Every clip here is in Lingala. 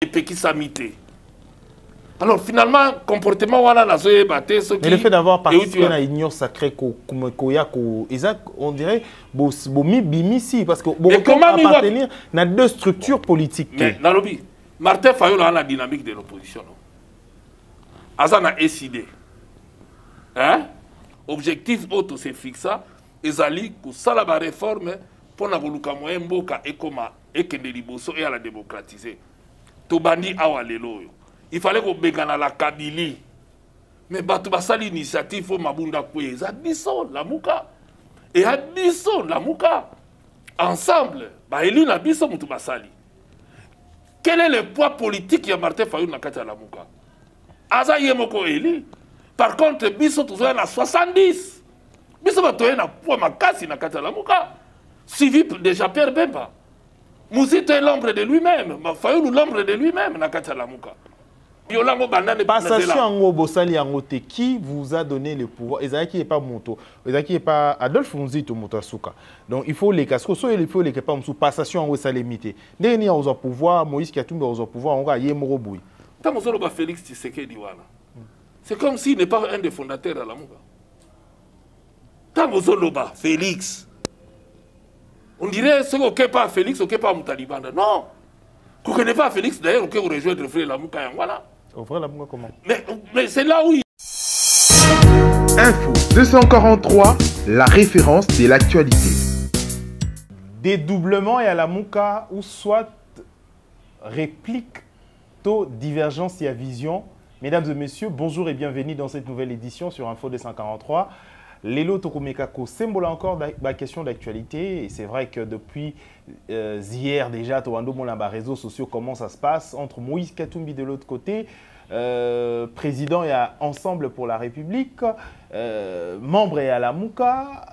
et Péki Samité. Alors finalement, comportement voilà la zoé baté ce qui. Mais le fait d'avoir participé à l'union sacrée on dirait bimisi parce que bon appartenir à deux structures politiques. Mais dans le lobby, Martin Fayulu a la dynamique de l'opposition. Azan a décidé. Hein? Objectif auto c'est fixé. Ezali ko sala ba réforme pour na koluka moyen mboka ekoma ekende liboso et à la démocratiser. Tobandi awa lelo yo. Il fallait qu'on bégane la Kabylie. Mais batu basali initiative faut mabunda kwe. Ça biso la muka. Et a biso la muka. Ensemble, ba élu na biso mutu basali. Quel est le poids politique ya Martin Fayulu na kati ya la muka? Aza yemoko élu. Par contre, biso toujours na 70. Biso batoye na poids makasi na kati ya la muka. Suivi déjà Pierre Bemba. Mouzito est l'ombre de lui-même. Fayulu l'ombre de lui-même na kati ya la muka. Passation en Bosali en qui vous a donné le pouvoir? Ezaki n'est pas Moto, Ezaki n'est pas Adolphe Nzito Motasuka. Donc il faut les casques, il faut les capables sous passation en Bosali limité. Dernier aux pouvoir, Moïse Katumbi aux pouvoir, on va y Moroboui. Tant que Félix Tshisekedi voilà. C'est comme s'il n'est pas un des fondateurs à la Mouga. Tant que Félix. On dirait ce qu'on ne pas Félix, on ne pas Moutalibanda. Non. Vous ne connaissez pas Félix d'ailleurs, on peut rejoindre le frère la Mouga. Voilà. Comment? Mais c'est là où il... Info 243, la référence de l'actualité. Dédoublement et à la Mouka ou soit réplique, taux, divergence et à vision. Mesdames et messieurs, bonjour et bienvenue dans cette nouvelle édition sur Info 243. Lelo Tokomekako symbole encore la question d'actualité et c'est vrai que depuis hier déjà, Toando Molamba réseaux sociaux, comment ça se passe entre Moïse Katumbi de l'autre côté, président et Ensemble pour la République, membre et à la Mouka.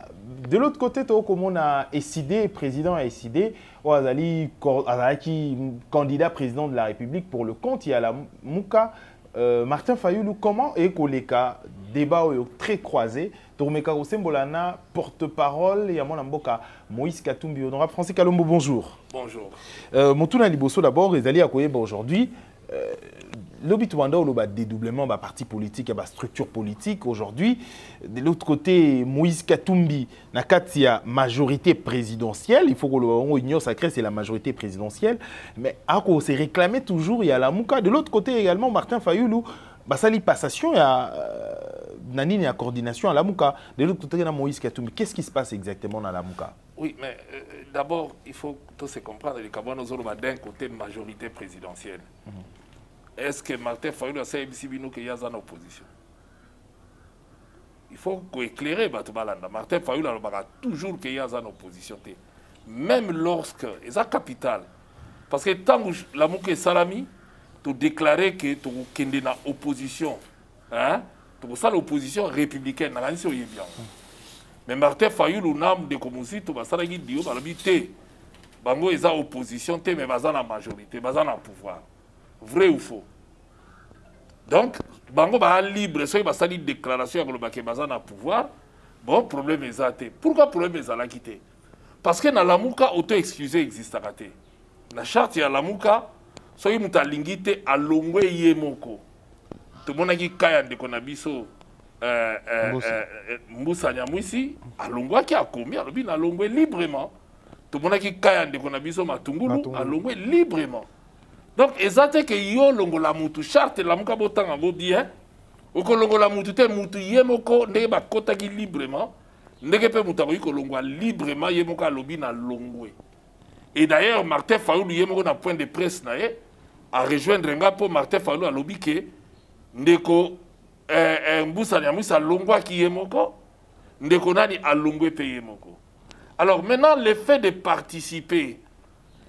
De l'autre côté, comment on a décidé, président a décidé, Azali candidat président de la République pour le compte, il y a la Mouka. Martin Fayulu, comment est Koleka débat très croisé? Tourmeka Osembolana, porte-parole, et à mon amboka Moïse Katumbi, honorable Francis Kalombo, bonjour. Bonjour. Moutuna Liboso d'abord, les alliés à Koyeba aujourd'hui. L'obituanda ou le dédoublement de parti politique et structure politique aujourd'hui. De l'autre côté, Moïse Katumbi, Nakatia, majorité présidentielle. Il faut que l'union sacrée, c'est la majorité présidentielle. Mais à quoi s'est réclamé toujours, il y a la Mouka. De l'autre côté également, Martin Fayulu, Basali passation, il y a Nanine et la coordination à la Mouka. De l'autre côté, il y a Moïse Katumbi. Qu'est-ce qui se passe exactement dans la Mouka? Oui, mais d'abord, il faut tous se comprendre que nous avons d'un côté majorité présidentielle. Est-ce que Martin Fayulu a dit qu'il y a une opposition? Il faut éclairer Martin Fayulu a toujours qu'il y a une opposition. Même lorsque, c'est la capitale. Parce que tant que la Mouké Salami, tu déclarais que tu es une opposition. Tu as l'opposition républicaine. Mais Martin Fayulu n'a pas de commencer, tu vas dire que tu as une opposition, mais tu as une majorité, tu as un pouvoir. Vrai ou faux? Donc, bango ba libre, soit ba sali déclaration que le baza na pouvoir. Bon, problème est até. Pourquoi problème est la quitter? Parce que dans la Mouka auto excusé existe raté. La charte ya la Mouka, soit muta lingite a longwe yemoko. Tout le monde qui kaya de konabiso Moussa Nyamwisi a longwa qui a commis a lobi na longwe librement. Tout le monde qui kaya de konabiso Matungulu a longwe librement. Donc, exactement que yo longola mutu charte la muka botanga bo bien. Oko longola mutu te mutu yemoko ndenge ba kota ki librement. Ndenge pe mutu ko longola librement yemoka lobi na longwe. Et d'ailleurs Martin Fayulu yemoko na point de presse na ye a rejoindre nga po Martin Fayulu a lobi ke ndeko Mbusa Nyamwisi longwa ki yemoko ndeko nani a longwe pe yemoko. Alors maintenant le fait de participer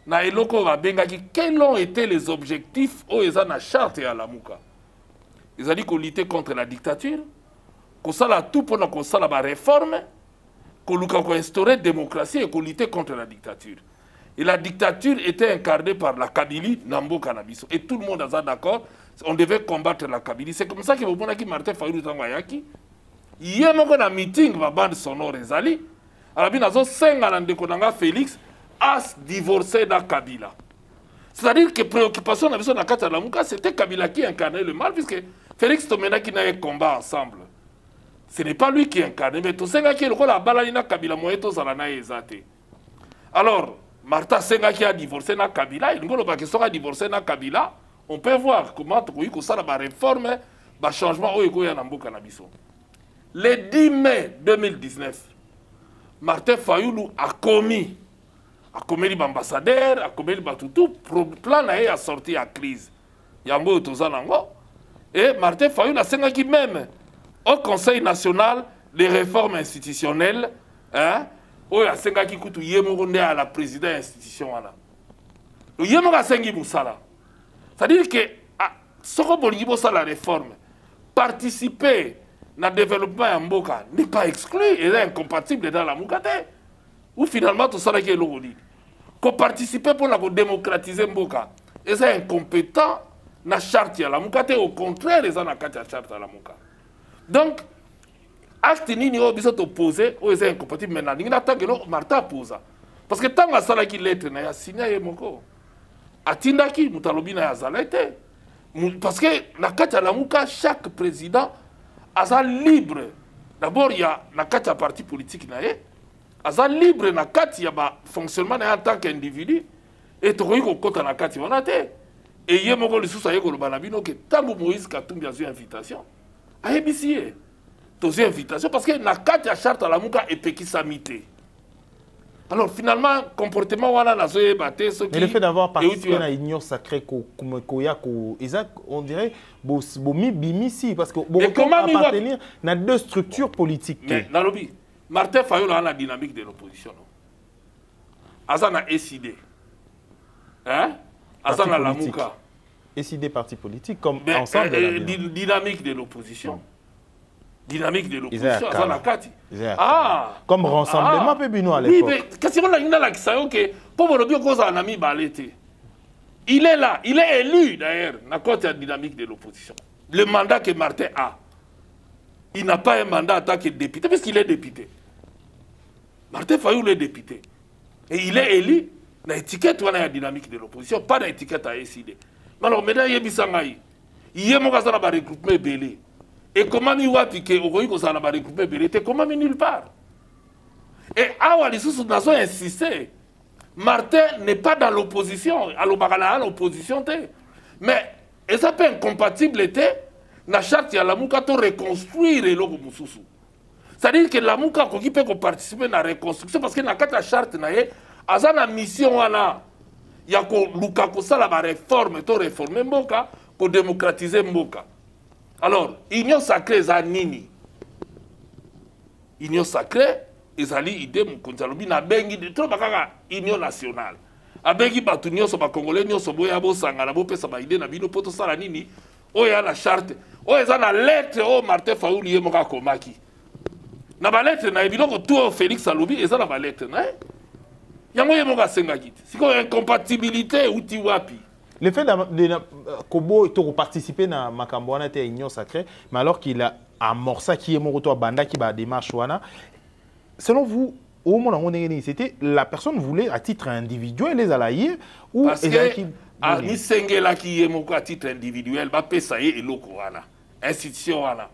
na eloko va bengaki quels ont été les objectifs au eza na charte ya la Mouka. Ils ont dit qu'on luttait contre la dictature, qu'on sala tout pour qu'on sala ba réforme, qu'on instaurait la démocratie et qu'on luttait contre la dictature. Et la dictature était incarnée par la Kabylie, Nambo Canabiso. Et tout le monde a d'accord, on devait combattre la Kabylie. C'est comme ça que vous voyez Martin Fayulu Tangwayaki. Il y a un meeting, ma bande sonore ezali. Alors, il y a 5 ans de Félix. As divorcé dans Kabila. C'est-à-dire que préoccupation na biso na kati ya Lamuka, c'était Kabila qui incarnait le mal, puisque Félix Tomena qui n'a eu combat ensemble. Ce n'est pas lui qui incarne, mais tout ça qui est le rôle à Balalina Kabila Moeto Zalana Ezate. Alors, Martha Senga qui a divorcé na Kabila, il a divorcé na Kabila, on peut voir comment tu as ça la réforme, le changement au Ekoya Namboka Nabiso. Le 10 mai 2019, Martin Fayoulou a commis l'ambassadeur, a commis tout plan a sorti à crise. Yango Tozanango. Et Martin Fayoulou a Senga qui même au Conseil national des réformes institutionnelles, hein, où il y a Senga qui coûte à la présidente de l'institution. Le Yemoga Sengi Moussala. C'est-à-dire que, ce qu'on a la réforme, participer au développement en Mboka n'est pas exclu, il est incompatible dans la Moukate. Ou finalement, tout ça qui est l'eau. Qu'on participe pour la démocratiser Mboka, ils sont incompétents dans la charte de la Moukate, au contraire, ils sont dans la charte de la Mouka. Donc, acte nini sont opposés, ils sont incompatibles maintenant. Ils n'attendent que Martha pose. Parce que tant que ça qui lettre, il y a signé Moko. Atindaki, Moutalobi na Yazalete. Parce que dans la Mouka, chaque président a libre. D'abord, il y a un parti politique. Il y a libre dans le fonctionnement en tant qu'individu. Et tu as un compte dans la carte. Et il y a un que tant que Moïse Katumbi a une invitation, a ébissé. Tu as une invitation parce que la carte de charte à la Mouka est péki samité. Alors finalement, comportement wana na zoé baté ce qui. Mais le fait d'avoir participé à l'union sacrée on dirait bimisi parce que comment appartenir à deux structures politiques. Mais dans lobby, Martin Fayoulou a la dynamique de l'opposition. Azana SID. Hein? Azana Lamuka. SID parti politique comme ensemble de la dynamique de l'opposition. Dynamique de l'opposition, comme rassemblement, à l'époque. Oui, mais qu'est-ce qu'on a dit pour le bio cause un ami balété. Il est là, il est élu d'ailleurs, dans la dynamique de l'opposition. Le mandat que Martin a, il n'a pas un mandat en tant que député, parce qu'il est député. Martin Fayoulou est député. Et il est élu dans l'étiquette ou dans la dynamique de l'opposition, pas dans l'étiquette à SID. Alors maintenant, il y a Bissangaï. Il y a un regroupement belé. Et comment il va piquer au Royaume ça n'a pas recoupé vérité, comment il nulle part. Et Awa les sous ont insisté. Martin n'est pas dans l'opposition, à l'opposition. Mais et ça peut incompatible être la charte de la Mouka pour reconstruire le Moussousou. C'est-à-dire que la Mouka qui peut participer à la reconstruction parce que dans la charte a une mission il y a que la réforme pour réformer Mboka pour démocratiser Mboka. Alors, union sacrée, c'est nini. Union sacrée, c'est l'idée de la bengi de trop union nationale. A bengi batu union so ba congolais union so boya bo sangala bo pesa ba idée na bino poto sala nini. O ya la charte. O eza na lettre o Martin Fayoulou ye moka komaki. Na ba lettre na biloko tout Félix alobi eza na ba lettre na. Yango ye moka senga kiti. Siko incompatibilité uti wapi. Le fait de Kobo participer à Makambouana et Union Sacrée, mais alors qu'il a amorcé qui est mon retour à Banda qui va démarche selon vous, au moment où on est c'était la personne voulait à titre individuel les alaïs ou parce que ni sengela qui est mon à titre individuel va payer et l'okoana institution wana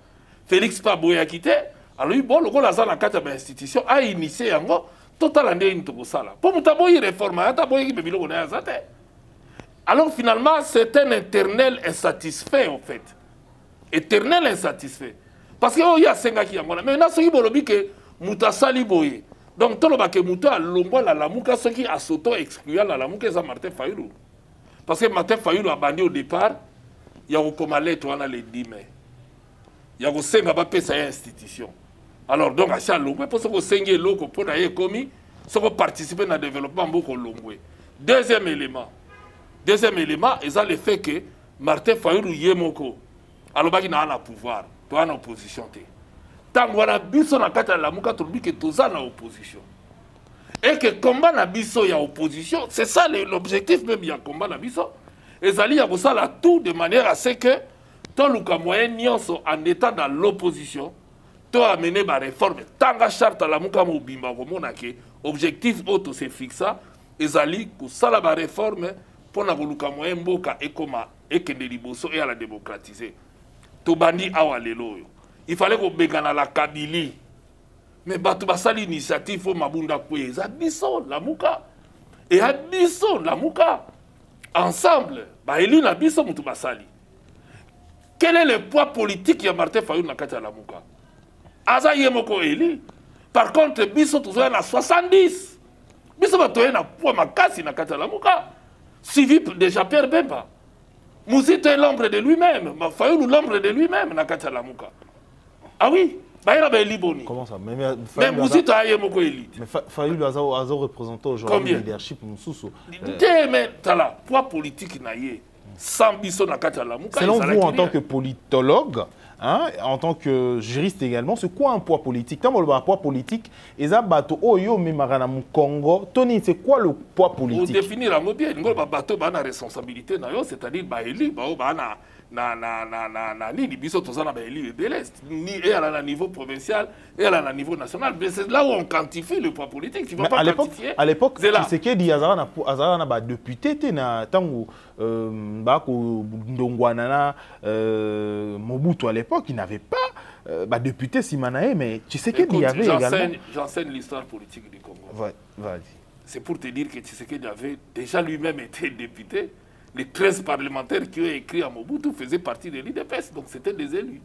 Félix Paboya quitté alors il bon le rôle dans la carte de institution a initié yango total andé into sala pour mutaboyi réforme ata boyi qui bebilo na azate. Alors finalement, c'est un éternel insatisfait en fait. Éternel insatisfait. Parce qu'il y a 5 ans qui y a. Mais maintenant, ce qui est que Mouta Sali Boye. Donc, tout le monde Mouta Lombo la Lamouka, ce qui a s'auto-exclu la Lamouka, c'est Martin Fayoulou. Parce que Martin Fayoulou a banni au départ, il y a eu comme allé, toi, on a les 10 mai. Il y a eu 5 ans qui a institution. Alors, donc, à chaque Lombo, pour ce que 5 ans, l'eau, pour aller commis, ce qui participer dans le développement beaucoup Lombo. Deuxième élément, c'est le fait que Martin Fayoulou Yemoko, alors qu'il a un pouvoir, il a une opposition. Tant qu'on a biso na kata la muka tolobi que toza na opposition. Et que combat na biso ya opposition, c'est ça l'objectif même ya combat na biso. Et ça y a ça là tout de manière à ce que ton luka moyen nyonso en état dans l'opposition, to amener ma réforme. Tanga charte la muka mo bimba ko monake objectif auto se fixa, ezali ko sala ba réforme pour na koluka moyen mboka ekoma ekende liboso et à la démocratiser. Tobandi awa lelo yo. Il fallait qu'on bégana la Kabylie. Mais bato basali initiative au mabunda kwe. Ça biso la muka. Et à biso la muka. Ensemble, ba eli na biso mutu basali. Quel est le poids politique ya Martin Fayulu na kati ya la muka? Aza yemoko eli. Par contre, biso tuzoya na 70. Biso batoye na poids makasi na kati ya la muka. Suivi déjà Pierre Bemba. Mouzito est l'ombre de lui-même. Fayulu l'ombre de lui-même na kati ya la muka. Ah oui, comment ça? Mais Mouzito a yemoko élite. Mais Fayulu a représenté aujourd'hui le leadership Moussoussou. Mais tala, poids politique na ye. Sans biso na kati ya la muka. Selon vous, en tant que politologue, hein, en tant que juriste également, c'est quoi un poids politique? Tant un poids politique, Ezabato Oyo Memarana Congo, Tony, c'est quoi le poids politique? Pour définir la bien, il y a une responsabilité, c'est-à-dire ni biso tozana ba élu de l'Est, ni et à niveau provincial et à niveau national. Mais c'est là où on quantifie le poids politique. Tu vas pas quantifier. À l'époque, tu sais que Azara na député na tango bako Ndongwana Mobutu à l'époque, il n'avait pas député Simanae, mais tu sais qu'il y avait également. J'enseigne l'histoire politique du Congo. Vas-y. C'est pour te dire que Tshisekedi avait déjà lui-même été député. Les 13 parlementaires qui ont écrit à Mobutu faisaient partie de l'IDPS, donc c'était des élus.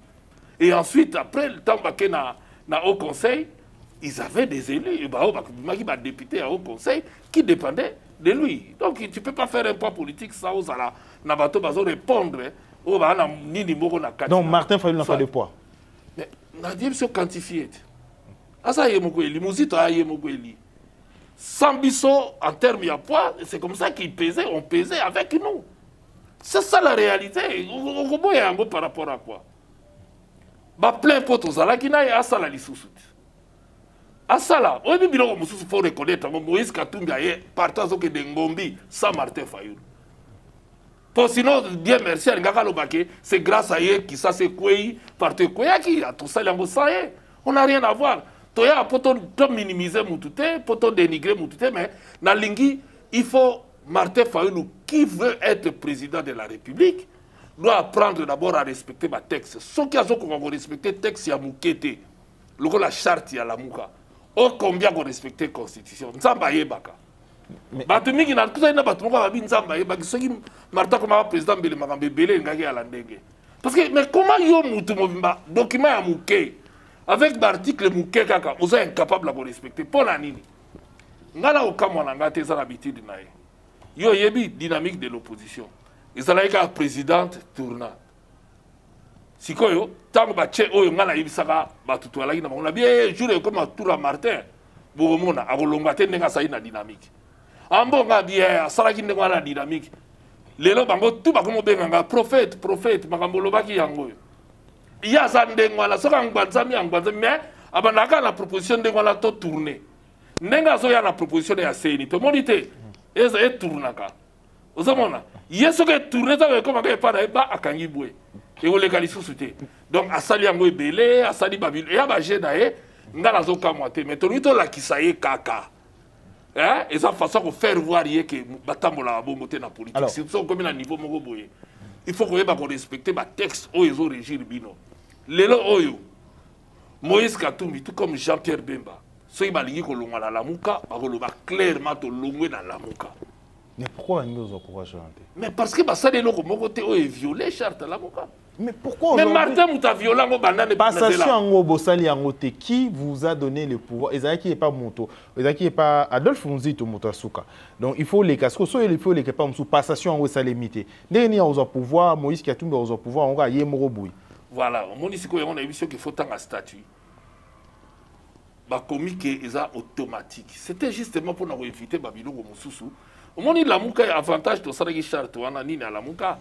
Et ensuite, après le temps qu'il y a au Conseil, ils avaient des élus, des députés au Conseil qui dépendaient de lui. Donc tu ne peux pas faire un poids politique sans répondre au donc Martin Fayulu n'a pas de poids. Mais Nadim se quantifié. Asa yemoko eli, Mouzito a yemoko eli. Sans biso, en termes de poids, c'est comme ça qu'ils pesaient, on pesait avec nous. C'est ça la réalité. On y a un mot par rapport à quoi? Plein pot aux alakina et à ça la lissoussoute. À ça là, il faut reconnaître Moïse Katumbi a partant de Ngombi sans Martin Fayulu. Pour sinon, Dieu merci à Ngaka Lobake, c'est grâce à eux qui ça s'est coué, parce que qui a tout ça, on n'a rien à voir. Toya poto minimiser Moutouté, poto dénigrer Moutouté, mais dans Lingui, il faut Martin Fayulu, qui veut être président de la République, doit apprendre d'abord à respecter ma texte. Ceux qui ont respecté le texte, il y a Moukete, la charte, il y a la Mouka. Oh, combien on respecte la Constitution? Nzamba Yebaka. Batumiki na tout ça, il y a Batumika Nzamba Yebaka. Ceux qui Martin comme président Bele Magambe Bele Ngaki à l'Andenge. Parce que, mais comment yo Moutou Mobimba, document à Mouké? Avec l'article Mouké Kaka, vous êtes incapable de respecter. Pour la nini. Ngala Okamwa Nangate, c'est l'habitude de naïe. Yo yebi dynamique de l'opposition. Ils allaient être présidente tournant. Si koyo, tant que bache oyo ngala yibisaka batutu alaki na on a bien joué comme Toura Martin. Bogomona akolongate ndenga sayi na dynamique. Ambo nga bien salaki ndenga na dynamique. Lelo bango tout bakomo benganga prophète makambo lobaki yango. Ya za ndenga la soka ngbanzami mais abanaka na proposition ndenga la to tourner. Ndenga zo ya na proposition ya seni to monite. Eza et tournaka. Ozamona. Yeso ke tourner ça comme ka ba akangi bwe. Et on légalise sous-souté. Donc, à Sali Ango Belé, à Sali Babil, et à Bagénae, n'a zo kamote. Mais tonito la kisaye kaka. Hein? Et ça façon de faire voir que Batambola a beau monter dans la politique. C'est ça comme un niveau mogoboye. Il faut qu'on respecte les textes où ils ont régi le bino. Lelo Oyo, Moïse Katumbi, tout comme Jean-Pierre Bemba, ceux qui ont dit qu'on a la mouka, on a clairement l'ongwe dans la mouka. Mais pourquoi nous avons pouvoir chanter? Mais parce que ça les locaux côté est violé charte la mouka. Mais pourquoi? Mais Martin Mouta violent au banane. Passation en Obosali en Ote, qui vous a donné le pouvoir? Ezaki n'est pas Moto, Ezaki n'est pas Adolphe Mouzito Motasuka. Donc il faut les casques, soit il faut les pas sous passation en Osalimité. Dernier au pouvoir, Moïse qui a tout au pouvoir, on va y Moroboui. Voilà, au municipal on a vu qu'il faut tant à statut. Bah comique est automatique. C'était justement pour nous éviter Babylone au Moussoussou. Au moment où la mouka avantage de ça qui charte on a ni à la mouka.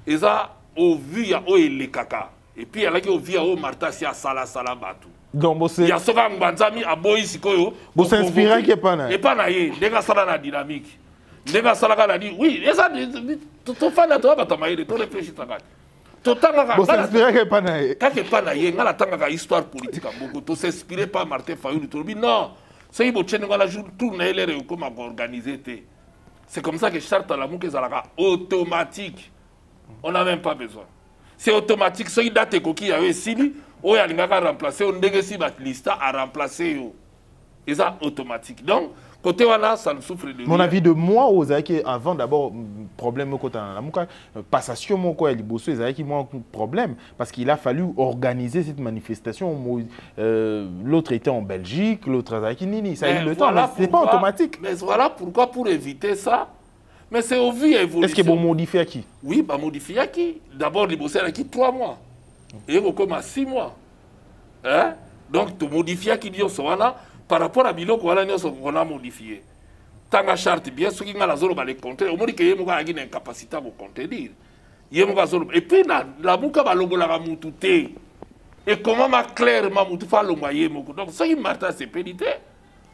Eza au vu ya o le kaka. Et puis il y a au vu au Marta si a sala batu. Donc il y a soka ngbanzami a boy sikoyo. Vous s'inspirez qui est pas na. Et pas na ye, ndega sala na dynamique. Ndega sala ka na dit oui, eza to fana to ba tamaye to réfléchir takati. To tanga vous s'inspirez qui est pas na ye. Ka ke pas na ye, ngala tanga ka histoire politique beaucoup. To s'inspirer pas Martin Fayulu to bi non. C'est ibo tchenga la jour tourner les comme organiser té. C'est comme ça que charte à l'amour est automatique. On n'a même pas besoin. C'est automatique. Ce qui date qui a eu Sili, on a remplacé, on a lista à remplacer. Et ça automatique. Donc, côté voilà, ça ne souffre de rien. Mon avis de moi, aux avant d'abord, problème au côté de la passation, mon quoi, il a un problème parce qu'il a fallu organiser cette manifestation. L'autre était en Belgique, l'autre à Nini. Ça a eu le temps, mais c'est pas automatique. Mais voilà pourquoi, pour éviter ça. Mais c'est au vu évolution. Est-ce qu'il va modifier à qui? Oui, bah modifier à qui? D'abord, il bossait à qui 3 mois. Et il comme à 6 mois. Hein? Donc, tu modifies à qui dit voilà. Par rapport à Bilo, on a modifié. Tant que charte bien, ceux qui ont la zone, les compter, au moins qu'il y ait une incapacité à vous contenir. Et puis, la mouka va la moutouté. Et comment ma claire ma moutou fa le moyen moko. Donc, ça qui marta c'est pénité.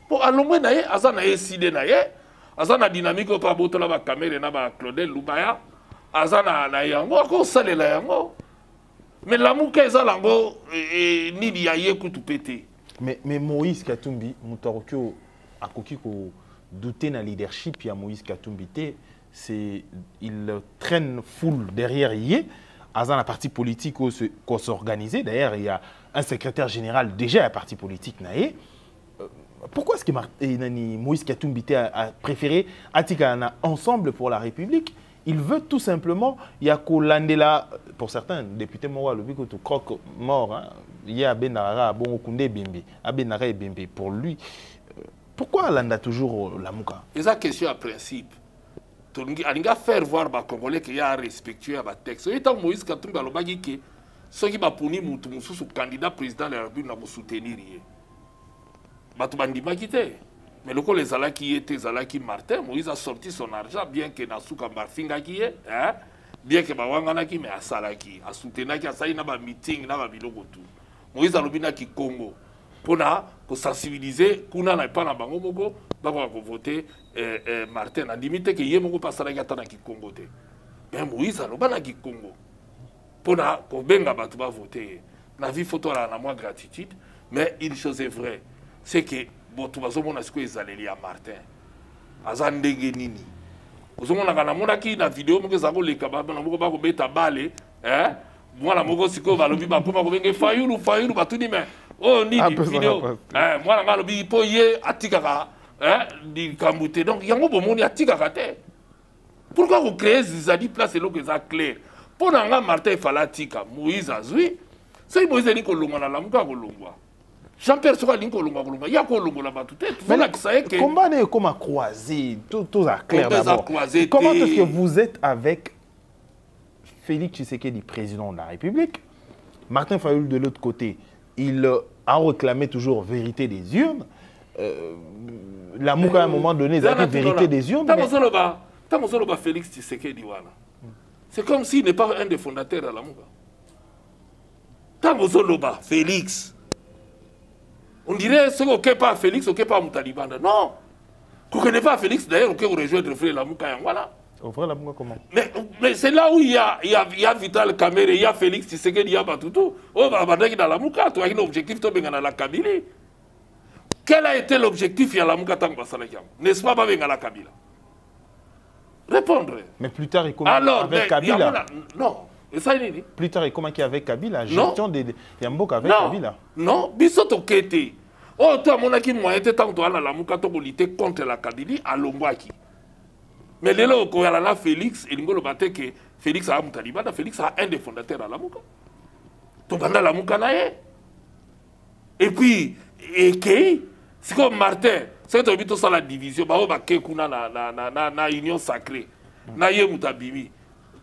Pour à l'omwe naye, azan naye side naye, azan na dynamique pa botola ba caméra na ba Claudel Lubaya, azan na yango, ako sale la yango. Mais la mouka ezalango ni ya ye kutu pété. Mais Moïse Katumbi, Moutarokyo a coquille douter dans le leadership, il y a Moïse Katumbi, il traîne foule derrière Yé, dans la partie politique qu'on s'organise. D'ailleurs, il y a un secrétaire général déjà à la partie politique. Pourquoi est-ce que Moïse Katumbi a préféré Atika ensemble pour la République? Il veut tout simplement, il y a Kolandela, pour certains députés moraux, le but croque mort, il y a Benara, Bongokunde Bembe, Abenara et Bembe. Pour lui, pourquoi Landa toujours la mouka? C'est une question à principe. Il faut faire voir les Congolais qu'il y a un respectueux à texte. Et tant Moïse Katumbi a dit que ceux qui ont puni le candidat président de la République n'ont pas soutenu. Mais le coup, les Zala qui étaient Zala qui Martin, Moïse a sorti son argent, bien que Nasuka Marfinga qui est, bien que Bawangana qui, mais à Salaki, à soutenir qui a ça, il n'a pas meeting, il n'a pas bilogo tout. Moïse a l'obina qui Congo. Pour sensibiliser, qu'on n'a pas na bango mogo, bah voter Martin. A limité que Yemoko passe à la gata qui Congo. Mais Moïse a l'obina qui Congo. Pour qu'on benga batu va voter. La vie photo là, la moins gratitude, mais une chose est vraie, c'est que bon, tu vas voir ce que les alliés à Martin. Azandege nini. Vous avez vu la vidéo, vous avez vu les cabanes, vous avez vu les balles, hein? Moi, la mogo siko va lobi ba kuma ko benge fayulu ba tout dit mais oh ni vidéo. Moi la lobi po ye atikaka, hein? Di kambuté. Donc yango bomoni atikaka te. Pourquoi vous créez Zizadi place et l'eau que ça clair? Pour nanga Martin falatika, Moïse azui. C'est Moïse ni ko longa la muka ko longwa. Jean-Pierre Soka Linko Lunga, il y a quoi Lunga là-bas tout est. Mais comment est comme à croiser tout à clair d'abord. Comment est-ce que vous êtes avec Félix Tshisekedi, président de la République, Martin Fayulu de l'autre côté, il a réclamé toujours vérité des urnes. La Mouka à un moment donné, il a dit vérité des urnes. Tamozoloba Félix Tshisekedi voilà. C'est comme s'il n'est pas un des fondateurs de la Mouka. Tamozoloba Félix. On dirait ce qu'on ne pas Félix, on ne pas Moutalibanda. Non. Qu'on ne connaît pas Félix, d'ailleurs, on peut rejoindre frère la Mouka. Voilà. La Mouka comment? Mais c'est là où il y a Vital Kamere, il y a Félix Tshisekedi, il y a Batutu. Oh, bah, dans la Mouka, tu as un objectif, tu as la Kabylie. Quel a été l'objectif de la Mouka Tangbasalakiam? N'est-ce pas la Kabila? Répondre. Mais plus tard, il commence avec Kabila. Non. Et ça, il dit. Plus tard, il commence avec Kabila. Gestion de Yamboka avec Kabila. Non, Bissoto Kete. Oh, toi, mon aki, moi, était tant que la Mouka lutter contre la Kabylie à Longwaki. Mais dès lors qu'il y a Félix, et il battait que Félix a Moutalibanda, Félix a un des fondateurs de la Mouka. Tobanda la Mouka nae. Et puis, c'est comme Martin, c'est que tu as la division, bah, on va kékuna na union sacrée. Na ye Moutabimi.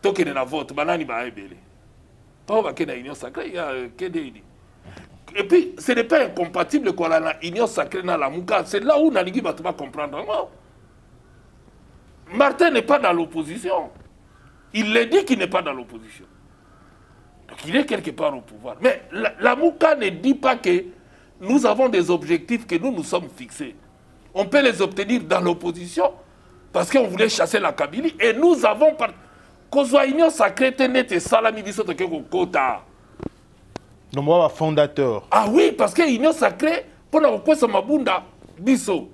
Toke na vote, banani ba ebele. Pas va na union sacrée, il y a KDI. Et puis, ce n'est pas incompatible qu'on a la union sacrée dans la Mouka. C'est là où Naligi va comprendre. Non. Martin n'est pas dans l'opposition. Il l'a dit qu'il n'est pas dans l'opposition. Donc il est quelque part au pouvoir. Mais la Mouka ne dit pas que nous avons des objectifs que nous nous sommes fixés. On peut les obtenir dans l'opposition parce qu'on voulait chasser la Kabylie. Et nous avons... Qu'on soit union sacrée, et salami biso to keko kota. Donc moi fondateur. Ah oui, parce que union sacrée pour na kokwesa mabunda biso.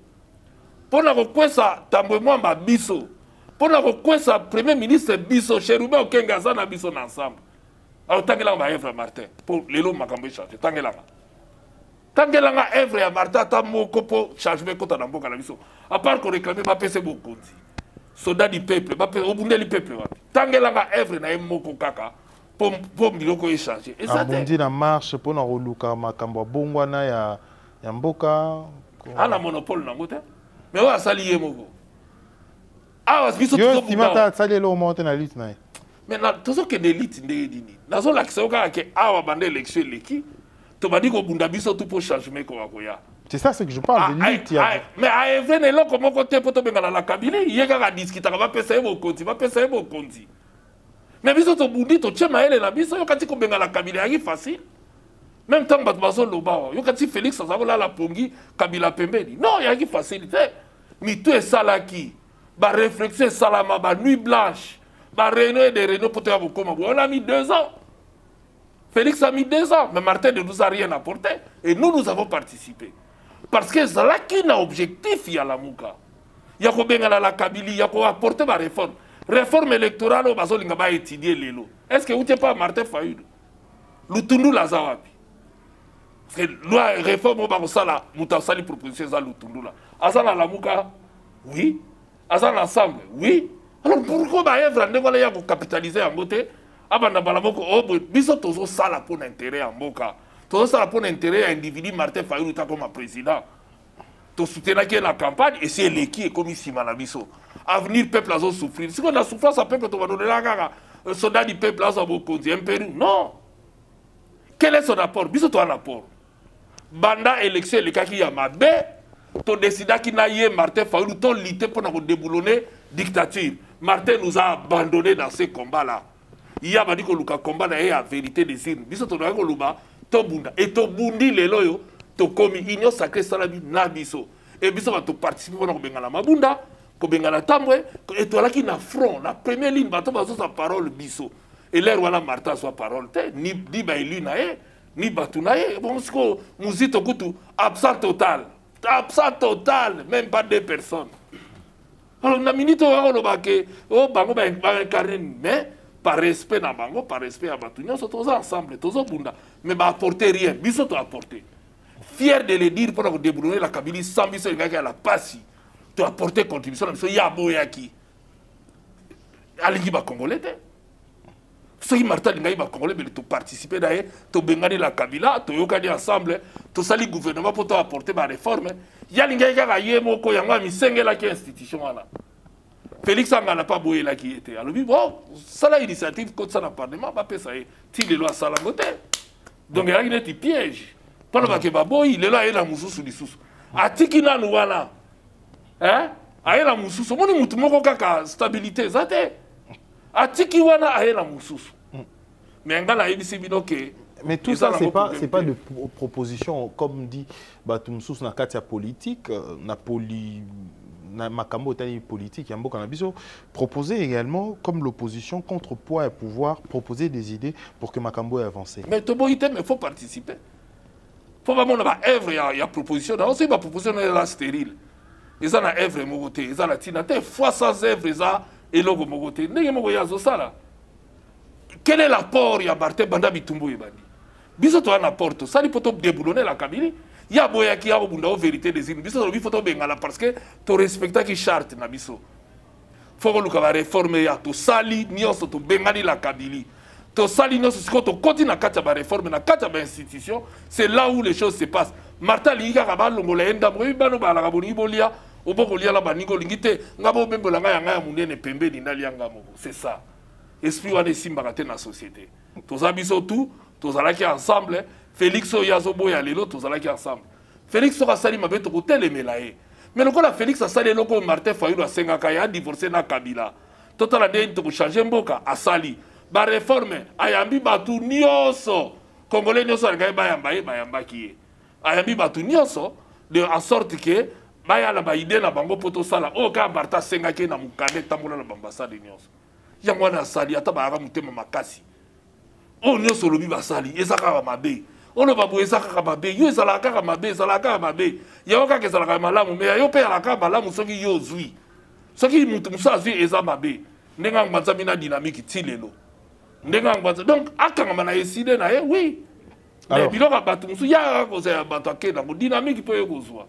Pour na kokwesa tambwe mwamba biso. Pour la premier ministre Bisso, Cherubin, Okenga, Zana Bisso ensemble. Alors, Tangelanga va Evre Martin. Pour les lots, Makambe changer. Tangelanga. Tangelanga Evre à Martin, Tamoko pour changer contre Namboka la Bisso. À part qu'on réclame, ma PC beaucoup. Soldat du peuple, au bout du peuple. Tangelanga Evre na Moko Kaka. Pour Miloko échanger. Et ça, dit la marche pour nous reluka Makamba Bongwana ya Mboka. Ah, la monopole, n'a pas. Mais on a sali Yemoko. Ah, biso yo timata tsali lo monte na lutte na. Mais na tozo ke d'élite ndedini. Nazo l'accès ka ke awa bande élection leki. To badi ko bunda biso tout pour changement ko akoya. C'est ça ce que je parle de lutte. Mais à evene lo comment côté poto bengala la Kabila, yeka ka discuter ka ba pesa ebo konti, ba pesa ebo konti. Mais biso to bundi to chema ele na biso yo kati ko bengala Kabila yi facile. Même temps bato bazo loba yo kati Félix azakola la pongi Kabila pembeni. Non, ya ki facilité. Mi to esalaki. Ba réflexion salama, ba nuit blanche, ba réunion des réunions pour te avoir comme on a mis 2 ans. Félix a mis 2 ans, mais Martin ne nous a rien apporté et nous avons participé. Parce que c'est là qu'il y a un objectif, il y a la Mouka. Il y a combien de la Kabylie, il y a quoi apporter ma réforme. Réforme électorale, on va étudier les lots. Est-ce que vous n'êtes pas Martin Fayoud? Lutundu la Zawapi. Parce que la réforme, on va faire la proposition de Lutundu la. Azana la Mouka, oui. Azan ensemble, oui. Alors pourquoi il y a capitaliser en beauté? Abanda balamoko obo biso tozo sala pour l'intérêt en boka. Tozo sala pour l'intérêt individu Martin Fayoulou comme président. To soutenir la campagne et c'est l'équipe comme ici manabiso. Avenir peuple a souffrir. Si on a souffrance à peuple, on va donner la gaga. Soldat du peuple a beaucoup un Pérou. Non. Quel est son apport? Biso to un apport. Banda élection le cas qui a mabé. Tu décides qu'il n'a pas Martin Fayoulou, tu lutté pour nous déboulonner dictature. Martin nous a abandonnés dans ces combats-là. Il y a dit que le combat est la vérité des îles. Biso to doit koluba, to bunda et to bundi les loyo, to komi union sacrée salabi na biso. Et biso va to participer pour nous bengala mabunda, ko bengala tambwe, et to là qui na front, la première ligne bato bazo sa parole biso. Et l'air wala Martin soit parole te, ni ba élu na e, ni batu na e. Bon ce que muzito kutu absent total. Absent total, même pas 2 personnes. Alors, on a minute au oh, bango ba incarner, mais par respect na bango, par respect à Batounia, sont tous ensemble, tous au bunda, mais bah apporter rien, biso to apporter. Fier de le dire pour nous débrouiller la Kabylie sans biso le gars qui a la passe, tu apporter contribution, biso ya boyaki. Aligi ba congolais. Ceux qui martent les Congolais, mais tu participes d'ailleurs, tu bengani la Kabila, tu yokani ensemble, tu sali gouvernement pour te apporter ma réforme. Il y a des gens qui ont été moko yanga misenge la qui institution là. Félix Anga n'a pas boyé là qui était. Alors bon, ça l'initiative contre ça le parlement, pas ça ti les lois salamoté. Donc il y a une petit piège. Pendant que baboy, il est là et la mususu lisusu. Atikina nuwana. Hein? Aye la mususu, moni mutu moko kaka stabilité zate. Atiki wana aye la mususu. Mais ngala yebisi binoke. Mais tout ça, c'est pas de proposition, comme dit Batumsous na katia politique, na makambo tani politique, yambo kanabiso, proposer également, comme l'opposition, contrepoids et pouvoir, proposer des idées pour que makambo ait avancé. Mais il faut participer. Il faut vraiment avoir œuvre, il y a proposition. Dans aussi, ma proposition est là stérile. Ils ont une œuvre, ils ont la tinate, fois sans œuvre, ils ont et logo mogote. Quel est l'apport ya Martin Banda Bitumbo Ebani? Biso to un apport, ça il faut déboulonner la Kabylie. Il y a boya qui a au vérité des îles. Biso il faut to bengala parce que tu respectes qui charte na biso. Faut que nous réformer ya to sali nyonso to bengani la Kabylie. To sali nyonso siko to continue na kata ba réforme na kata ba institution, c'est là où les choses se passent. Martin Linga ka ba longola enda mo ibano ba la kaboni bolia. C'est ça. Esprit wane simba kate na société. Tous abiso tout, tous alaki ensemble. Félix Oyazo boya lelo, tous alaki ensemble. Félix sera sali mabe to kotel melaye. Mais le la Félix a sali loko Martin Fayoulou a senga ya divorcé na Kabila. Total ande to changer mboka a sali. Ba réforme ayambi batu nyonso. Congolais nyonso ngai bayamba ki. Ayambi batu nyonso de en sorte que baya la ba idée na bango poto sala o ka barta senga ke na mukade tambola na bambasade nyonso. Yango na sali ata ba mutema makasi. O nyonso lobi ba sali ezaka ba mabe. O lo babu ezaka ba mabe, yo ezalaka ka mabe, ezalaka mabe. Yo ka ke ezalaka malamu, mais yo pe alaka malamu soki yo zui. Ce qui est azwi eza mabe. Ndenga ngbanza mina dynamique tilelo. Ndenga ngbanza. Donc akanga na eside na ye oui. Mais biloko bato musu ya ko za bato akena ko dynamique peut ekozwa.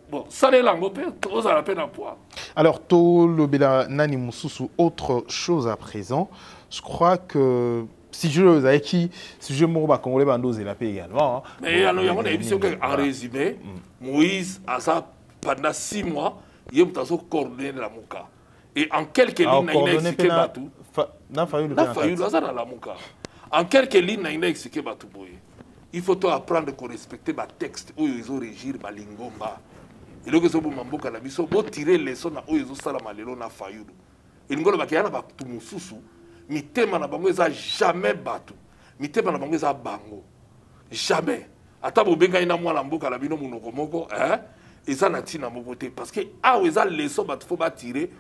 Bon, ça les langues aux à la peine à poids. Alors, to le bela nani mususu, autre chose à présent, je crois que si je m'en congolais bandos et la paix également. Mais alors il y a une émission en résumé, Moïse a ça pendant 6 mois, il a coordonné la Mouka. Et en quelques lignes, il a expliqué Batou. N'a fallu la Mouka. En quelques lignes, il a expliqué Batou. Il faut apprendre à respecter les textes où ils ont régir la lingomba. Et donc, ils ont tiré les sons où ils ont salé na fayudu. Et nous avons dit que nous mitema na bango eza jamais batu. Mitema na bango eza bango. Jamais. Ata bobenga ina mwana mboka la bino munoko moko, eza na tina moko te. Parce que ah eza leçon batu faut tirer.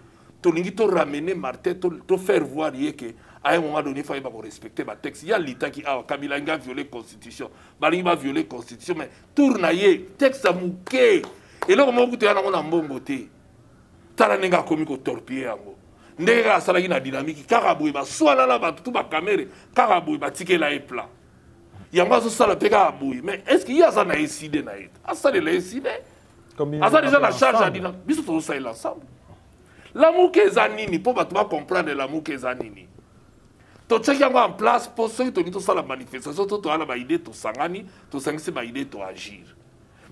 Tolingi to ramener Martin, to faire voir que à un moment donné, il faut respecter le texte. Il y a l'État qui a Kabila a violé la Constitution. Balingi va violer la Constitution, mais tournaye, texte à mouké. Et là, on a dit que on a mbongoté. Tala nenga komi ko torpiller yango. Ndega salagi na dynamique karaboué ba soit là ba tout ba caméra karaboué ba ticket là est plat. Yamba so sala peka aboué. Mais est-ce qu'il y a ça na décidé na et? Ah ça les décidé. Ah ça déjà la charge à dynamique. Biso to ça l'ensemble. L'amour que zanini pour ba comprendre l'amour que zanini. To check yango en place pour ceux qui to ça la manifestation to ala ba idée to sangani to sangisi ba idée to agir.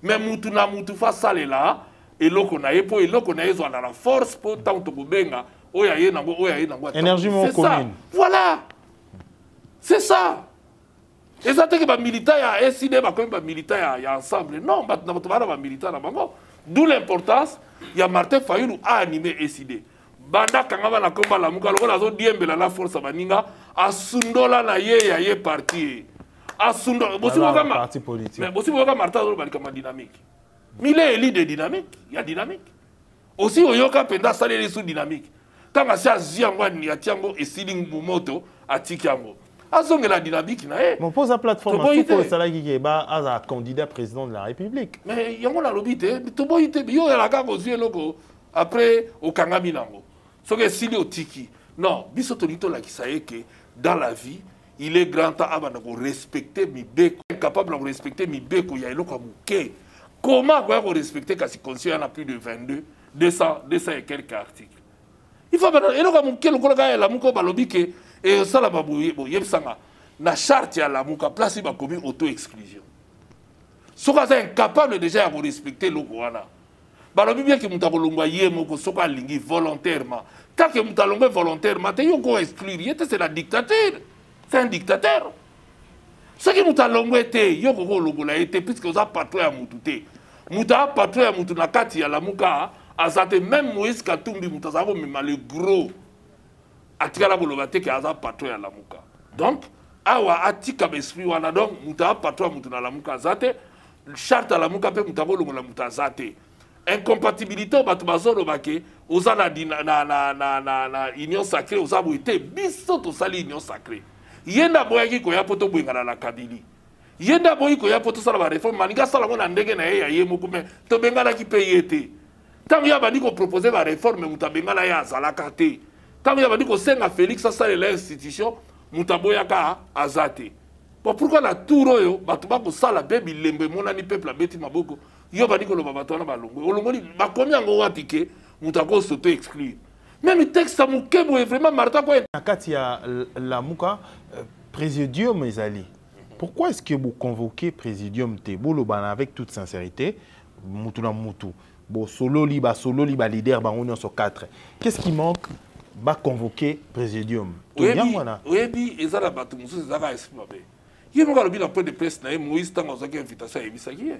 Mais mutu na mutu fa sale là et loko na yepo et loko na yezo na la force pour tant to kubenga oya ye nango énergie commune. Voilà. C'est ça. Et ça te que ba militaire ya SID ba comme ba militaire ya ensemble. Non, ba na ba militaire na bango. D'où l'importance il y a Martin Fayulu a animé SID. Banda kanga na komba la muka loko nazo diembela la force baninga asundola na ye ya ye parti. Asundo bosi boka parti politique. Mais bosi boka Martin zo ba comme dynamique. Mille éli de dynamique, il y a dynamique. Aussi oyoka penda salé sous dynamique. Tant que ça ziangwani ya tiango et siling moto a tikiango. Azonge la dynamique na e. Mon pose la plateforme pour le salarié qui est bas à candidat président de la République. Mais yango la lobité, to boyité yo la ka ko zie loko après au kangami nango. So que sili o tiki. Non, biso tonito la kisaye que dans la vie, il est grand temps avant de respecter mi beko, capable de respecter mi beko ya eloko muke. Comment on respecter quand si conscient a plus de 200 et quelques articles. Il faut que la muka balobi que et ça la babouye bon yebsanga na charte ya la muka place ba commis auto exclusion. Soka ça incapable déjà de respecter le wana. Balobi bien que muta kolongwa yemo ko soka lingi volontairement. Tant que muta longwa volontairement, te yoko exclure, c'est la dictature. C'est un dictateur. Ce qui muta longwa te yoko ko longola été puisque vous a patrouille à mututé. Muta patrouille à mutu na kati ya la muka azate même Moïse Katumbi muta zabo mema le gros. Atikala bolobate ke aza patrouille à la muka. Donc awa atika esprit wana donc muta patrouille mutu na la muka azate charte à la muka pe muta bolongola muta azate. Incompatibilité bato bazolo bake oza na union sacrée oza boité biso to sali union sacrée. Yenda boyaki ko ya poto bwingana na kabili. Yenda boyi ko ya poto sala ba réforme maninga sala ngona ndenge na ye ye moko me to bengala ki payete. Tant ya bandi ko proposer ba réforme muta bengala ya zalaka te. Tant ya bandi ko senga Félix sala l'institution muta boyaka azate. Bon pourquoi la tour yo bato ba ko sala bebi lembe monani peuple abeti maboko yo bandi ko lo bato na balongo. Olongoni ba komi ngo watike muta ko s'auto exclure. Même le texte à Moukebo est vraiment Martin quoi. Quand il y a la Mouka, Présidium Ezali. Pourquoi est-ce que vous convoquez Présidium Tebolo avec toute sincérité, Moutuna Moutou, solo liba leader, on est sur 4. Qu'est-ce qui manque? Va convoquer Présidium. Oui, et ça la bateau, c'est ça va exprimer. Il y a un peu de presse, Moïse tant qu'on a une invitation à Ebisaki.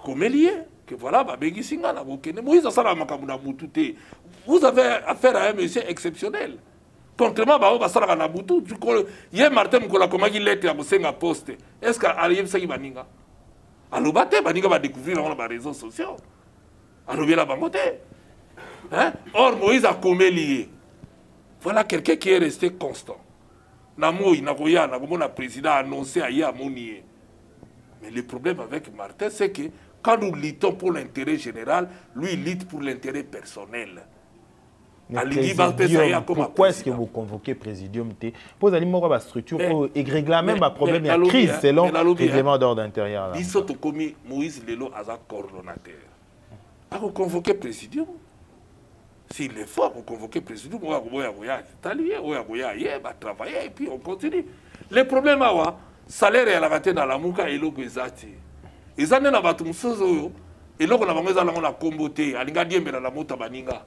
Comme lié. Que voilà, Moïse a ça la makamuna Moutou. Vous avez affaire à un monsieur exceptionnel. Contrairement à ça, il y a Martin Moukola, comment il est à Moussenga Poste. Est-ce qu'à Aliem Sagi Baninga? Alors, Baninga va découvrir dans les réseaux sociaux. Alors, il y a la bangote. Or, Moïse a comme lié. Voilà quelqu'un qui est resté constant. Namoui, Nagoya, Nagomona président a annoncé à Yamonié. Mais le problème avec Martin, c'est que Quand nous luttons pour l'intérêt général, lui il lutte pour l'intérêt personnel. Pourquoi est-ce que vous convoquez Présidium? Vous avez une structure pour régler même un problème de crise selon le règlement d'ordre intérieur. Moïse Lelo a un coordonnateur. Vous convoquez Présidium. S'il est fort, vous convoquez Présidium. On va travailler et puis on continue. Le problème est que le salaire est dans la mouka et l'eau est zati. Ils ont un bateau et l'eau na bango ezala na kombote alinga diembela la mota baninga.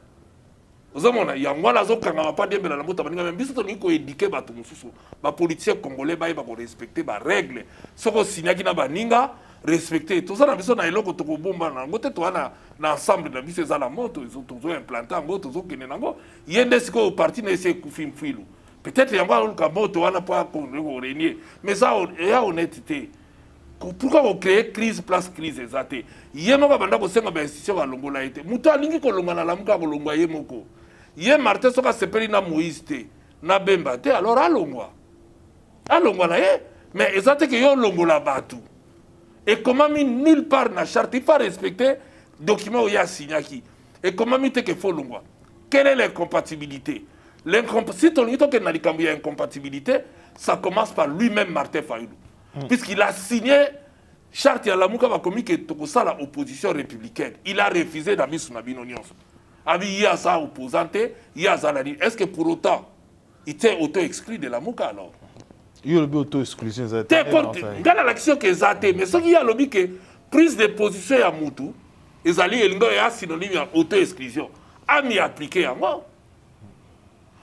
Ozomona yango na zokanga pa diembela la mota baninga même biso to niko éduquer bato mususu ba politiciens congolais ba ba ko respecter ba règles soko signaki na baninga respecter tout ça na biso na eloko to ko bomba na ngote to na ensemble na biso ezala moto to zo implanter ngo to zo kene nango yende siko parti na ese kufimfilu peut-être yango ka moto wana pa ko renier mais ça est honnêteté. Pourquoi vous créez crise place crise exacte? Yemo ka banda ko senga ba institution ba longola ete. Muto alingi ko longa na lamuka ko longwa yemoko. Ye Martin soka sepeli na Moïse te, na Bemba te, alors alongwa. Alongwa na ye, mais exacte que yo longola batu. Et comment mi nulle part na charte, il faut respecter document où il y a signaki. Et comment mi te que faut longwa? Quelle est l'incompatibilité? Si ton lito que na likambu y a incompatibilité, ça commence par lui-même Martin Fayulu. Puisqu'il a signé charte ya lamuka va commis que tokosa la opposition républicaine. Il a refusé d'amis sur Nabino Nyonso. Il y a ça opposante, il y a ça. Est-ce que pour autant, il était auto-exclu de lamuka alors? Il y a auto-exclusion. Il y a l'action que Zate, mais ce qu'il y a lobby que prise de position à Moutou, ils allaient synonyme à auto-exclusion. A mis appliqué à moi.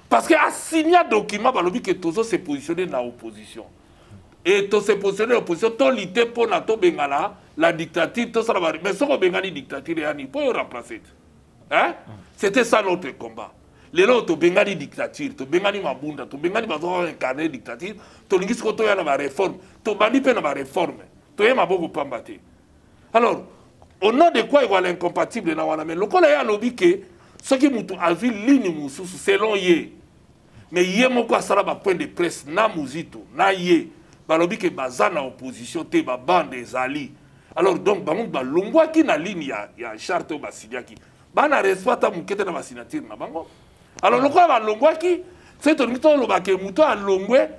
Parce qu'il a signé un document par lobby que Tozo s'est positionné dans l'opposition. Et tout se positionner en opposition, tout l'ité pour Nato Bengala, la dictature, tout ça. Mais ce qu'on Bengani dictature, il faut remplacer. Hein? C'était ça notre combat. Les autres, Bengani dictature, tu Bengani Mabunda, tu Bengani Bazo incarné dictature, tu Lingis Koto ya na réforme, tu Bani pe na réforme, tu Yema Bogo Pambate. Alors, au nom de quoi il y a l'incompatible dans Wana, mais le cas là, lobby que ce qui m'a a vu ligne moussou selon Yé. Mais Yé moko asala ba point de presse, na Mouzito, na Yé. Balobi que bazana opposition te ba bande des alliés. Alors donc bango ba longwa ki na ligne ya charte ba sidiaki. Ba na respecta mukete na ba signature na bango. Alors le quoi ba longwa ki c'est to mito lo ba ke muto a longwe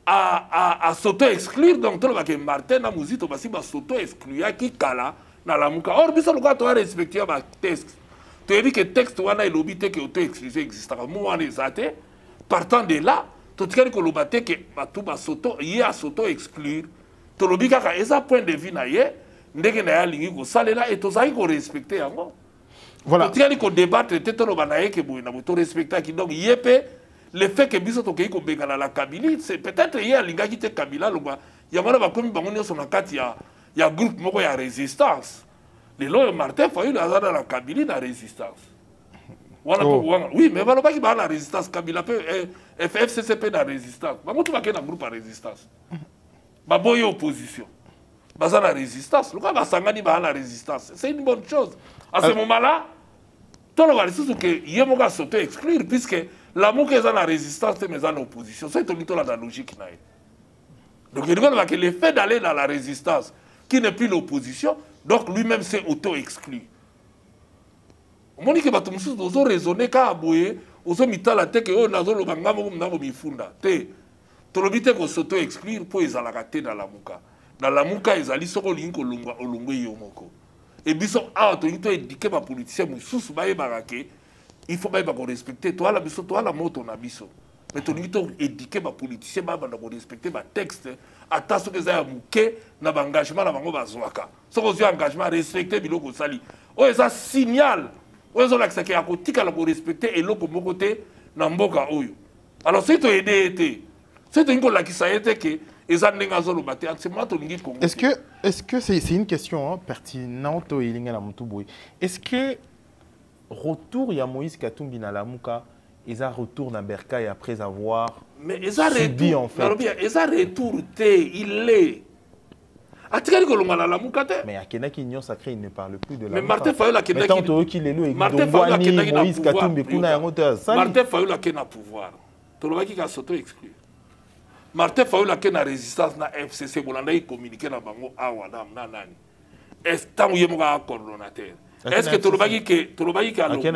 a s'auto exclure donc to lo ba ke Martin na Muzito ba si ba s'auto exclure ki kala na la muka. Or biso lo quoi to respecter ba texte. To dit que texte wana e lobby te que auto exclusion existe. Mo wana ezate partant de là tout ce que l'on bâtit que tout bas s'auto y a s'auto exclure tout le bica quand ils a point de vue naie ndenge na ya lingi ko salela et tout ça il faut respecter yango voilà tout ce que débattre tout le banaye que boina to respecter qui donc yepé le fait que biso to ke ko bengala la Kabylie c'est peut-être y a linga qui te Kabila lo ba ya mona ba komi bango nyonso na kati ya groupe moko ya résistance les lois Martin Fayulu azana la Kabylie na résistance. Oui, mais voilà pas qu'il y a la résistance. Kabila peut FCCP la résistance. Mais moi, tu vas qu'il y a un groupe de résistance. Ma boy opposition. Baza la résistance. Le cas va s'engager dans la résistance. C'est une bonne chose. À ce moment-là, tout le monde sait que il y a un gars sauté exclure puisque l'amour qui est dans la résistance, c'est dans l'opposition. C'est tout la logique. Donc il dit que le fait d'aller dans la résistance, qui n'est plus l'opposition, donc lui-même s'est auto-exclu. On dit que bato mususu ozo raisonner ka aboye ozo mitala te que o nazo lo bangamo ko mnango mifunda te to lo bite ko soto exclure po ezala ka te dans la muka ezali soko linko longwa olongwe yo moko et biso a to yito éduquer ba politicien mususu ba yeba ke il faut ba ko respecter to ala biso to ala moto na biso mais to yito éduquer ba politicien ba banda ko respecter ba texte ata so que za muke na ba engagement na bango bazwaka soko zo engagement respecter biloko sali o eza signal. Oyo la que ya kotika la ko respecter et loko moko te na mboka oyo. Alors c'est to aider été. C'est to ngo la ki sa été que eza ndenga zo lo baté actuellement to lingi Congo. Est-ce que c'est une question pertinente au ilinga la Moutouboui. Est-ce que retour ya Moïse Katumbi na Lamuka eza retour na Bercail après avoir mais eza subi retour, en fait. Eza retour te il est mais à Kenaki Union Sacrée, il ne parle plus de la mais Martin Fayulu a Kenaki Martin Fayulu a Kenaki pouvoir. Tolobaki ka soto exclu. Martin Fayulu a Kenaki résistance na FCC bolanda il communiquer na bango awa na nani. est-ce que coordonnateur est-ce que tolobaki ke alongo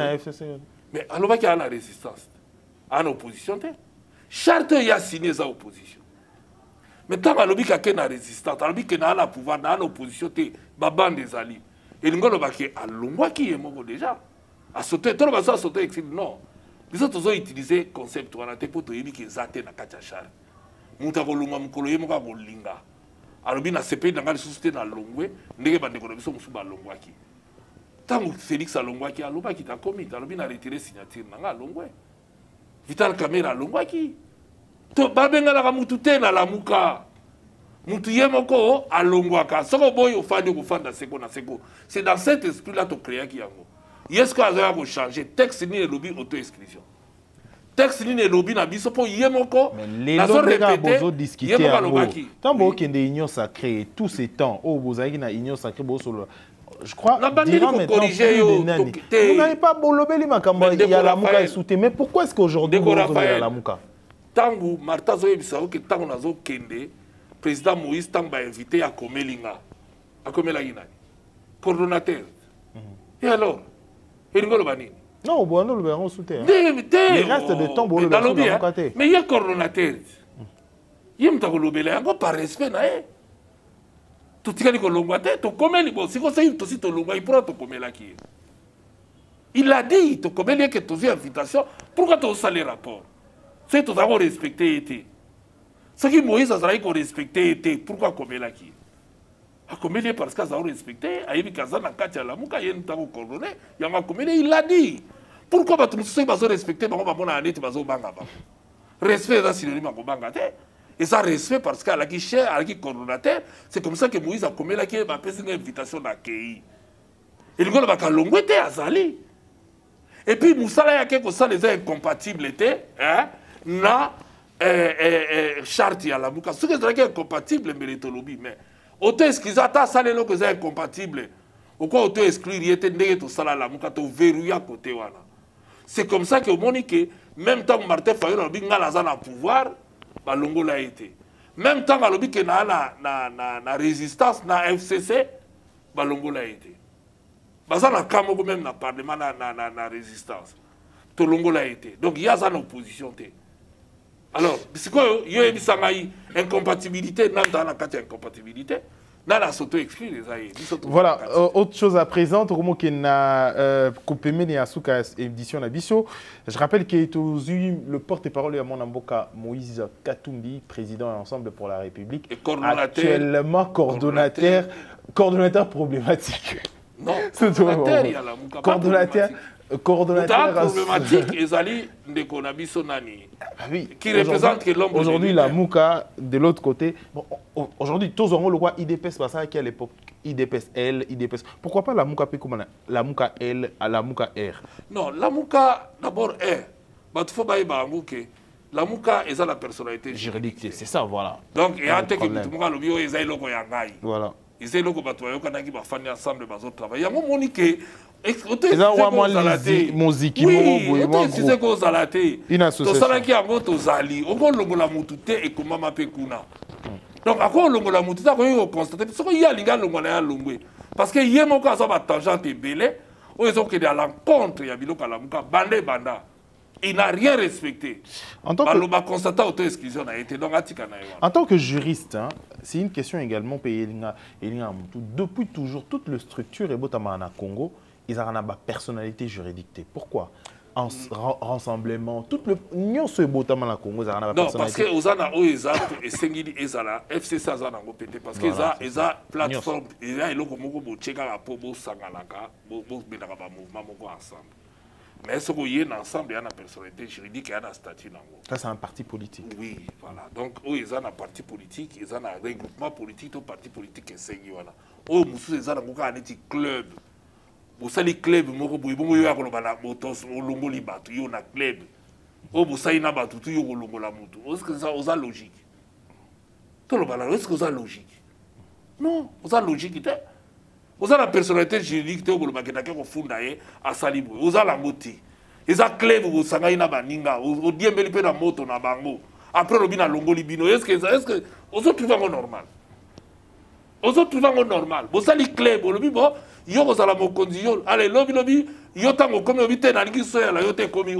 mais alobaki a la résistance en opposition te charte ya signé sa opposition mais tant alobi ka ke na résistance alobi ke na pouvoir na opposition te babande ezali elingo lobaki alongwaki ye moko déjà a sauté toloba ça sauté exil non biso tozo utiliser concept wana te po toyebi ke zate na kati ya charte muta kolunga mukolo ye moko kolinga alobi na CPI na ngali susu te na longwe ndenge bandeko na biso mosusu balongwaki tango Félix alongwaki alobaki ta komite alobi na retirer signature na nga alongwe Vital Kamerhe alongwaki to babengalaka mutu te na lamuka mutu ye moko alongwaka soko boy ofandi okofanda seko na seko c'est dans cet esprit là to créaki yango yesko azoya ko changer texte ni elobi auto exclusion texte ni elobi na biso po ye moko nazo répéter ye moko alobaki tambo okende union sacrée tous ces temps oh bozaki na union sacrée bo solo je crois dirant maintenant vous n'avez pas bolobeli makambo ya lamuka esouté mais pourquoi est-ce qu'aujourd'hui vous avez la lamuka tango Martha zoyebisa que tango nazo kende président Moïse tango ba invité à komelinga akomelaki nani coordonnateur et alors eringolo banini non bon non le verrons souté le reste de temps bon le mais il y a coordonnateur il y a mtako lobela yango par respect na totikali kolongwa te tokomeli bon siko sai tosi tolongwa ipro tokomelaki il a dit tokomeli que tozi invitation pourquoi to sale rapport c'est tout d'abord respecter été ce qui Moïse a dit qu'on respecter été pourquoi komelaki a komeli parce que ça a respecté ayebi kazana kati ya lamuka yen tango coordonné yanga komeli il a dit pourquoi ba tumuso bazo respecter bango ba mona aneti bazo banga ba respect ça synonyme ko banga te. Et ça respect parce qu'à la qui cher, à la qui coordonnateur, c'est comme ça que Moïse a commis la qui a fait une invitation d'accueillir. Et le gars va calongouer à Zali. Et puis Moussa là, il y a quelque chose les incompatibles étaient, hein, na charte à la mouka. Ce qui est incompatible, méritologie, mais auto exclusion, ta salle là que c'est incompatible. Au quoi auto exclure, il était né tout ça là la mouka, to verrouillé à côté voilà. C'est comme ça que Monique, même temps Martin Fayol a dit ngala pouvoir. Balongo l'a été. Même temps, balobi que na résistance, na FCC, Balongo l'a été. Baza na Kamoko même na parlement na résistance. Tolongo l'a été. Donc il y a ça en opposition. Alors, c'est quoi? Il y a une incompatibilité, non dans la carte incompatibilité. Voilà, autre chose à présent, je rappelle qu'il est le porte-parole de Monamboka Moïse Katumbi, président de l'Ensemble pour la République, et actuellement coordonnateur problématique. Non, coordonnateur problématique, Ezali Ndekonabisonani, qui représente l'homme. Aujourd'hui, la Mouka, de l'autre côté, bon, aujourd'hui, tous on le voit IDPS, parce qu'à l'époque, IDPS L, IDPS. Pourquoi pas la Mouka P comme la Mouka L à la Mouka R? Non, la Mouka, d'abord R. Il faut que la Mouka est la personnalité juridique. C'est ça, voilà. Donc, il y a un truc qui est voilà. Ils ont ensemble, ils travaillent. Il y a un moment que donc, encore longola mutu, on constate qu'il y a des gens parce que y a mon cas, ça va tangente et belé, ou ils ont que à l'encontre, il y a des bandé banda. Il n'a rien respecté. En tant que juriste, hein, c'est une question également payée. Depuis toujours, toute la structure est au Congo, ils ont une personnalité juridique. Pourquoi? En rassemblement, toute l'union se botama la Congo, ça non, parce que Ozana Oeza et Sengili Ezala, FCC Azana Ngopete, parce que Eza plateforme, il y a le Congo Bocheka la Pobo Sangalaka, Bobo Benaraba mouvement Moko ensemble. Mais ce qu'il y a ensemble, il y a une personnalité juridique et un statut. Ça, c'est un parti politique. Oui, voilà. Donc, ils ont un parti politique, ils ont un regroupement politique, un parti politique et c'est voilà. Oh, monsieur, ils ont un club. Vous savez, club, vous avez un club. Oh, vous savez, est-ce que ça a logique? Est-ce que ça a logique? Non, ça a logique. Vous avez la personnalité juridique, vous avez la fundaye à Salibou. Vous avez la moti. Vous avez club, vous avez la baninga. Vous avez la moto na bango. Après, vous avez la longo libino. Est-ce que vous avez trouvé normal? Ozo trouvango normal. Bosali clé, bolobi bo, yo kozala mokonzi yo. Allez, lobi, yo tango komi obite na lingi soya la yo te komi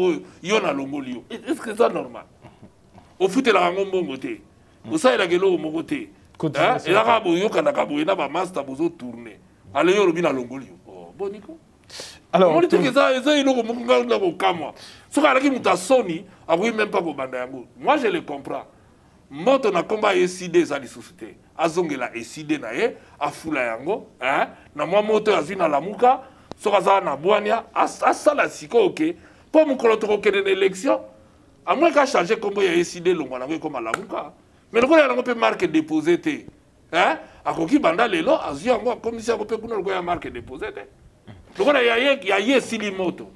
yo na longoli yo. Est-ce que c'est normal? Au foot la ngombo ngote. Bosali la gelo moko te. Et là kabo yo kana kabo ina ba master bozo tourner. Allez yo lobi na longoli yo. Oh, boniko. Alors, on dit que ça il est au camp. Ce qui est muta soni, avouez même pas au bandango. Moi je le comprends. Moto na combat décidé za li société. Azongela décidé na ye, afula yango, hein? Na moi moto azina la muka, sokaza na boania, asala siko OK. Pour mon koloto ko kene élection, à moins qu'a changer combat décidé longo na comme la muka. Mais le gars on peut marque déposer té. Hein? Akoki banda lelo azu yango commission ko peut kuna le gars marque déposer té. Le gars ya ye sili moto.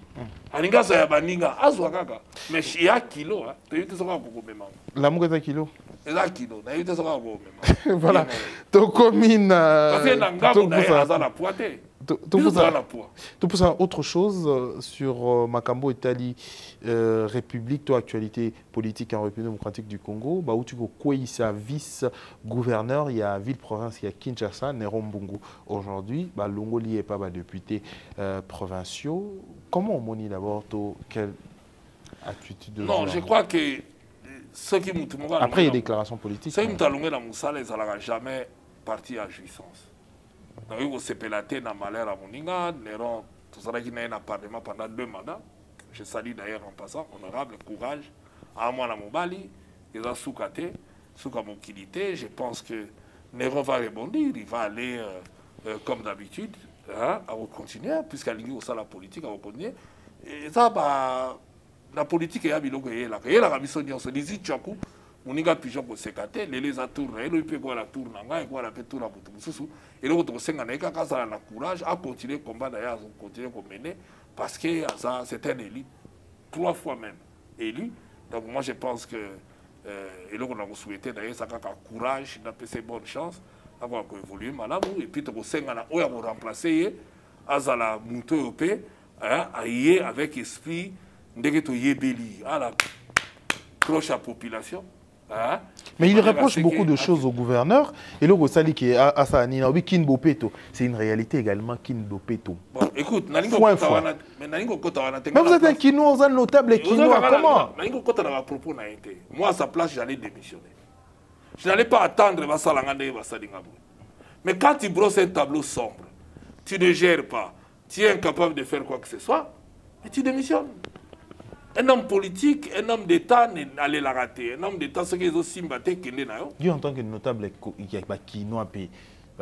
Aninga sa ya baninga azwa kaka. Mais ya kilo hein. Tu te sera ko mema. La muka za kilo. Eza kilo, na yute sera ko mema. Voilà. To commune parce que na ngambo na ya la poite. Tout pour ça, autre chose sur Makambo Italie, République, toi, actualité politique en République démocratique du Congo, bah, où tu vois sa vice-gouverneur, il y a ville-province, il y a Kinshasa, Nerombungu. Aujourd'hui, bah, Longoli n'est pas député provinciaux. Comment on monite d'abord quelle attitude de non, je crois que ceux qui m'ont après, il y a des déclarations politiques. Ceux qui m'ont allongé dans mon salle, ils n'allaient jamais partir à jouissance. Donc, il s'est pélaté dans malheur à Moninga, Néron, tout ça qui n'a un appartement pendant 2 mandats. Je salue d'ailleurs en passant, honorable, courage, à moi, à Mobali, ils ont soukaté, soukamokilité. Je pense que Néron va rebondir, il va aller comme d'habitude, hein, à continuer, puisqu'à l'Union, au sein de la politique, à continuer. Et ça, bah, la politique est à Biloko, et là, la mission on se dit, Tchakou, Moninga pigeon ko sekate les atours et le peut quoi la tour nanga et quoi la peut tour la bout mususu et l'autre ko senga neka kasa na courage à continuer combat d'ailleurs continuer comme mener parce que ça c'est un élu 3 fois même élu donc moi je pense que et l'autre on a souhaité d'ailleurs ça ka courage n'a pas ces bonnes chances avoir ko évoluer malamu et puis to senga na oya ko remplacer azala muto opé hein aïe avec esprit ndeke to yebeli à la cloche à population. Hein? Mais il reproche beaucoup de choses au gouverneur. Et le Rossali qui est à Sanina, c'est une réalité également Kinbopeto. Bon, écoute, mais vous êtes un Kino, vous êtes notable et Kino, comment? Moi, à sa place, j'allais démissionner. Je n'allais pas attendre. Mais quand tu brosses un tableau sombre, tu ne gères pas, tu es incapable de faire quoi que ce soit, et tu démissionnes. Un homme politique, un homme d'État n'allait la rater. Un homme d'État, ce qu'ils ont simbaté, qu'il est là. Lui, en tant que notable, il y a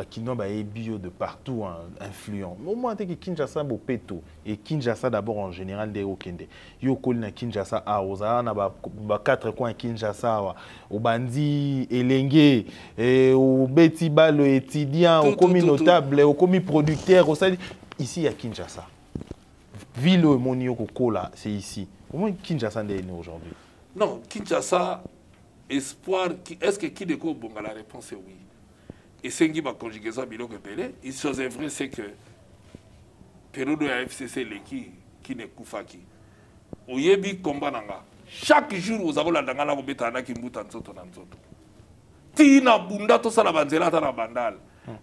Kino bio de partout, influent. Au moins, que Kinshasa Bopeto et Kinshasa d'abord en général des Okende. Yo kolina Kinshasa a Oza, na ba 4 coins Kinshasa, au Bandi, Elenge, au Betiba le étudiant, au commis notable, au commis producteur, au ici il y a Kinshasa. Ville Monioko Kola, c'est ici. Comment Kinshasa est né aujourd'hui? Non, Kinshasa, espoir, est-ce que Kideko Bonga? La réponse est oui. Et c'est qui va conjuguer ça, Bilo Kepele. Il chose vrai, c'est que période de la FCC, qui n'est Koufaki. Au Yebi combat nanga. Chaque jour, vous avez la dangana au bétana qui mouta nzoto na nzoto. Tina bunda to sala banzela ta na bandal.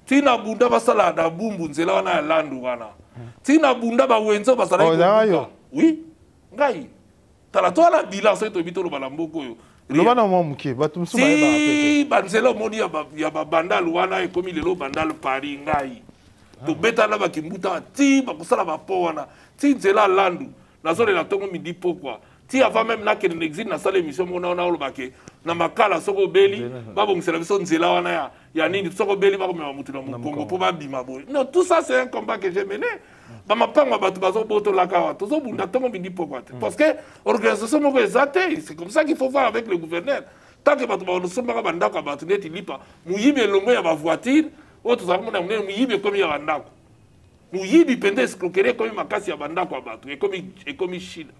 Tina bunda basala da bumbu nzela wana landu wana. Tina bunda ba wenzo basala ko. Oui. Ngai. Tala to la bilan to bitolo balamboko yo. Lobana momuke batum suma ba apete. Banzela moni ya ba bandal wana e komi lelo bandal Paris ngai. To betana ba kimbuta ti ba kusala ba po wana. Ti nzela landu. Na zone la tongo midi pokwa. Si avant même na qu'elle n'existe na salle émission mon on a le baquet na makala soko beli ba bon c'est la version nzela wana ya nini soko beli ba ko me mutu na Congo pour ba bima boy non tout ça c'est un combat que j'ai mené ba mapanga ba bazo boto la kawa to zo bunda tongo bindi pourquoi parce que organisation moko ezate c'est comme ça qu'il faut voir avec le gouverneur tant que bato ba no somba ba ndako ba tuneti lipa muyibe longo ya ba voiture o to za ko na muyibe comme ya ndako muyibe pende escroquerie comme makasi ya bandako bato et comme shida.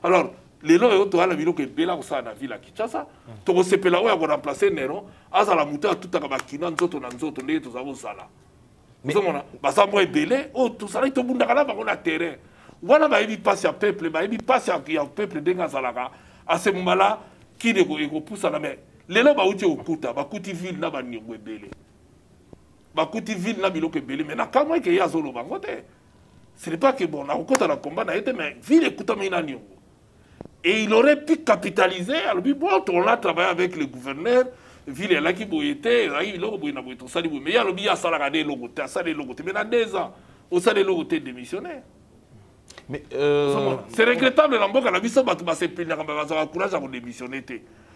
Alors, les gens qui ont vu que Bela a la ville à Kinshasa, tu as sepelé là où on a remplacé Néron, à la montée à tout à Kabakina, Nzoto, Nanzoto, Néto, Zavosala. Mais ça m'a belé, oh, tout ça, tout le monde a terrain. Voilà, il passe à peuple, il passe à peuple d'Engazalaga. À ce moment-là, qui ne pousse à la mer. Les gens qui ont coûté, ville n'a pas belé. bakuti ville na biloko ebele mais na kamwa ke ya zolo bango te. Ce n'est pas que bon na okota na combat na été mais ville écoute mais nani. Et il aurait pu capitaliser alors bon on a travaillé avec le gouverneur ville là qui boyete il logo boyina boyito sali boy mais ya lobi ya sala gade logo te sala logo te mais na 2 ans au sala logo te démissionnaire. Mais c'est regrettable l'amboka la biso batu ba se plaindre quand ba za courage à démissionner te.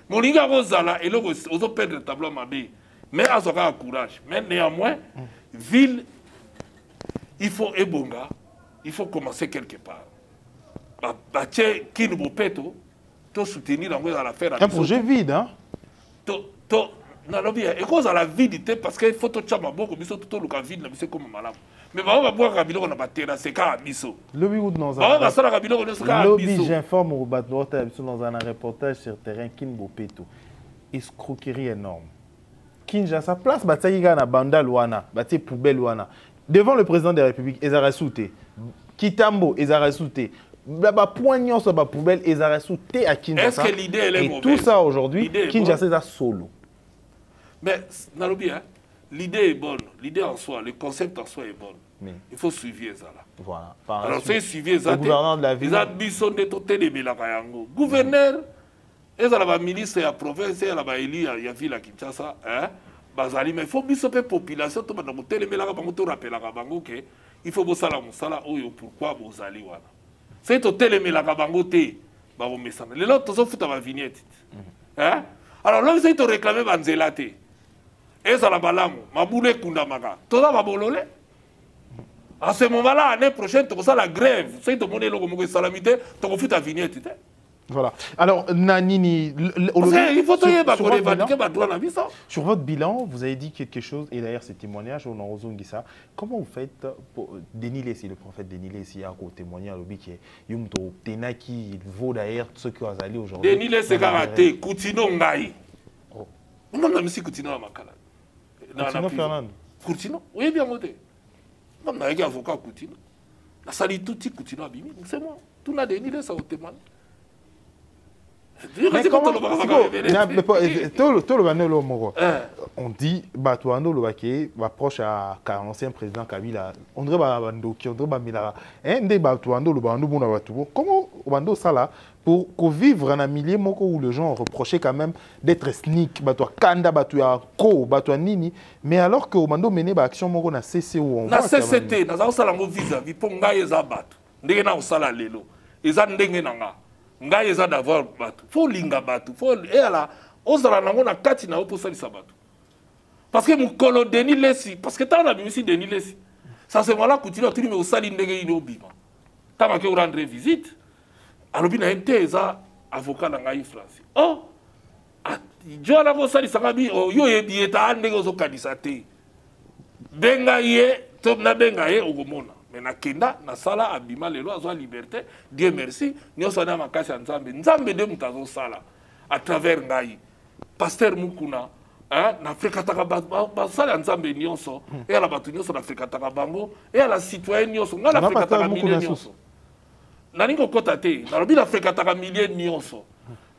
Mon liga rozala et logo ozo perdre tableau mabe. Mais à ce courage. Mais néanmoins, ville, il faut ebonga, il faut commencer quelque part. Qui nous peut tout soutenir dans l'affaire. Un projet vide, hein? Non, bien. Et cause à la vidité, parce qu'il faut tout le monde beaucoup, mais tout le vide, c'est comme malade. Mais on va voir Kabilo on a battu là, c'est car biso. Lobby ou dans un lobby, j'informe au Batno dans un reportage sur terrain Kinbo Peto. Escroquerie énorme. Kinshasa place Batsaïga na banda Luana, Batsé poubelle Luana. Devant le président de la République, Ezara Souté. Kitambo, Ezara Souté. Baba poignant sur la poubelle, Ezara Souté à Kinshasa. Est-ce que l'idée elle est et mauvaise? Tout ça aujourd'hui, Kinshasa est solo. Mais, Nalobi, hein, l'idée est bonne. L'idée en soi, le concept en soi est bon. Mais il faut suivre ça là. Voilà. Alors, c'est suivre ça. Le gouverneur de la ville. Ils ont bison de tout le gouverneur. Et ça la ministre à province et la élu ya ville à Kinshasa hein bazali mais faut bisoper population to bana motele melaka bango to rappela bango que il faut bosala mosala oyo pourquoi bozali wana c'est to tele melaka bango te ba bomesana le lot to futa ba vignette hein alors là c'est to réclamer banzela te et ça la balamu mabule kunda maka to za babolole à ce moment-là l'année prochaine to ça la grève c'est to monnaie logo moko salamité to futa vignette te. Voilà. Alors, Nanini, sur votre bilan, vous avez dit quelque chose, et d'ailleurs, ce témoignage, on en rezogne ça. Comment vous faites pour déniler, si le prophète déniler, s'il y a un témoignage, il vaut d'ailleurs ce que vous allez aujourd'hui. Déniler, c'est karaté, Koutino Ngaï. On a mis Koutino à Makala. Koutino Fernand. Koutino, oui, bien monté. On a un avocat Koutino. La salie tout petit Koutino à Bimi, c'est moi. Tout n'a dénilé, ça au témoignage. On dit Batouano Lobake approche à l'ancien président Kabila. On dirait Bandoki, on dirait Milara. Un des Batouano Lobando Bonabatubo. Comment Bando ça là pour vivre en un milieu où les gens reprochaient quand même d'être sneak, Batoua Kanda, Batoua Ko, Batoua Nini, mais alors que Bando mené l'action Moko na CCO. Na CCT, na Zausala vis-à-vis pour Ngaye Zabat. Ndena Osala Lelo. Ezan Ndengenanga. Ngai eza d'avoir batu faut linga batu faut et ala ozala nango na kati na oposa lisa batu parce que mukolo Denis Lesi parce que tant na bimisi Denis Lesi ça c'est voilà continue tout mais osali ndenge ino bima tant que rendre visite alobi na ente eza avocat na ngai France oh jo ala vo sali sangabi yo yebi eta ndenge ozo kanisa te benga ye top na benga ye ogomona. Mais na kenda na sala abima lelo azwa liberté Dieu merci nyoso na makasi nzambe nzambe de mutazo sala à travers ngai pasteur mukuna hein na Afrika taka ba sala nzambe nyonso et ala batu nyonso na Afrika taka bango et ala citoyen nyonso ngala Afrika taka million nyonso nani ko kota te na lobi na Afrika taka million nyonso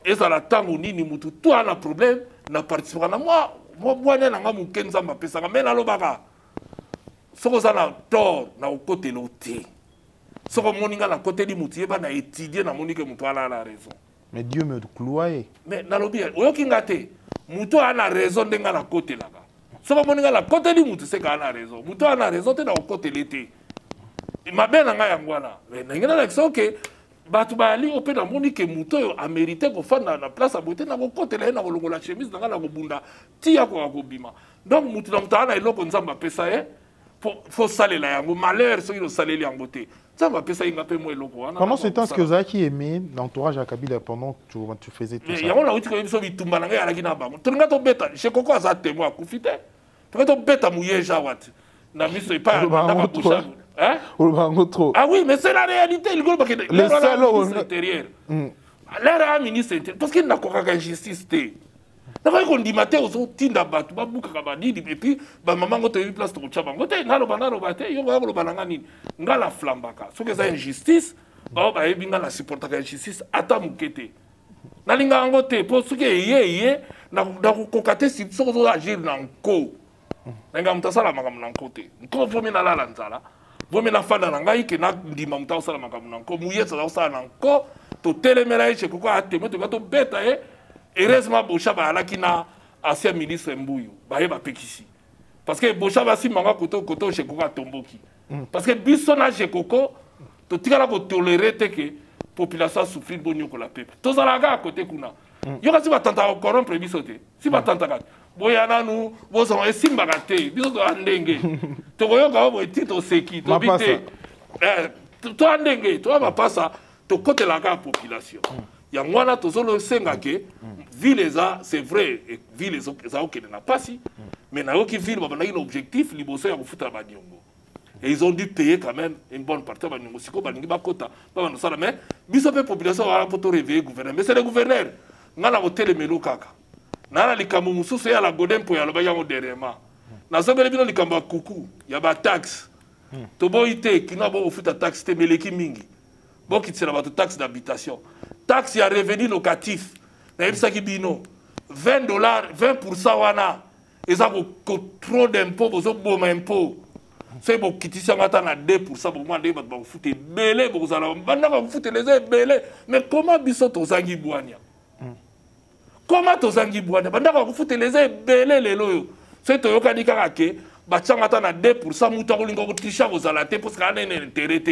et ça la tango nini mutu to ana problème na participer na moi bwana na nga mukenza mapesa mais na lobaka soko za na tort na côté l'autre soko moninga na côté di mutu yeba na étudier na monique mutu ala la raison mais Dieu me clouaye mais na lobi oyoki ngate mutu ana raison ndenga na côté laka soko moninga na côté di mutu c'est ka ana raison mutu ana raison te na côté l'été mabe na nga yangwana mais ngena la que batu bali opé na monique mutu a mérité ko fanda na place a beauté na côté la na kolongola chemise na ko bunda tia ko bima donc mutu na mutana eloko nzamba pesa faut saler la yango malheur ceux qui le saler yango te ça va pesa inga pe mo eloko wana pendant ce temps ce que vous avez aimé l'entourage à Kabila pendant tu faisais tout ça yango la uti ko biso bitumba na ngai alaki na bango to ngato beta chez koko aza témoin kufite to beta muyeja wat na miso e pas na ba boucha hein ah oui mais c'est la réalité il golo bakede le seul intérieur l'air ministre parce qu'il n'a pas injustice te na ko ndimate ozo tinda batu babuka kabadidi et puis ba maman ngoto yi place to chaba ngote nalo bate yo ngalo bananga nini ngala flambaka so que ça injustice ba ba ebinga na supporter injustice ata mukete na linga ngote pour ce que ye na ko kokate si so zo agir na nko Nga mutasala makambo na côté. Ko vomi na la nzala. Vomi na fanda na ngai ke na ndima mutasala makambo na ko muyesa za usala na ko to telemela che ko ateme to gato beta heureusement Bochaba alaki na ancien ministre Mbuyu ba yeba pekisi. Parce que Bochaba si manga koto che ko tomboki. Parce que biso na che koko to tikala ko tolérer te que population souffrir bonyo ko la peuple. To zala ga côté kuna. Yo kasi batanta corrompre biso te. Si batanta ka boyana nu bozo esimba te biso to andenge. To boyo ka bo tito seki to bité. To andenge to ba passa to côté la ga population. Ya mwana to zolo senga ke ville za c'est vrai ville za okene na pasi mais na yoki ville ba na un objectif liboso ya kufuta ba nyongo. Et ils ont dû payer quand même une bonne partie de la musique. Mais la population a réveillé le gouverneur. Mais c'est le gouverneur. Nous avons voté le Melo Kaka. Nous avons voté la Godem pour y aller derrière. Nous avons voté le Koukou. Il y a des taxes. Tobo ite qui n'a pas offert de taxes, c'est Meleki Mingi. Bon, qui tient la taxe d'habitation. Taxe, il y a revenu locatif. Nous avons bino $20, 20% wana. Ils ont trop d'impôts, ils ont beaucoup d'impôts. C'est bon, qui tient à 2% pour moi, vous foutez belé, vous allez foutre les ailes belé. Mais comment bisot aux Angibouania? Comment aux Angibouania? Vous foutez les ailes belé, les loyaux. C'est au Yokanikake, Bachangata à 2%, Moutarolingo, Tisha, vous allez parce qu'il y a un intérêt.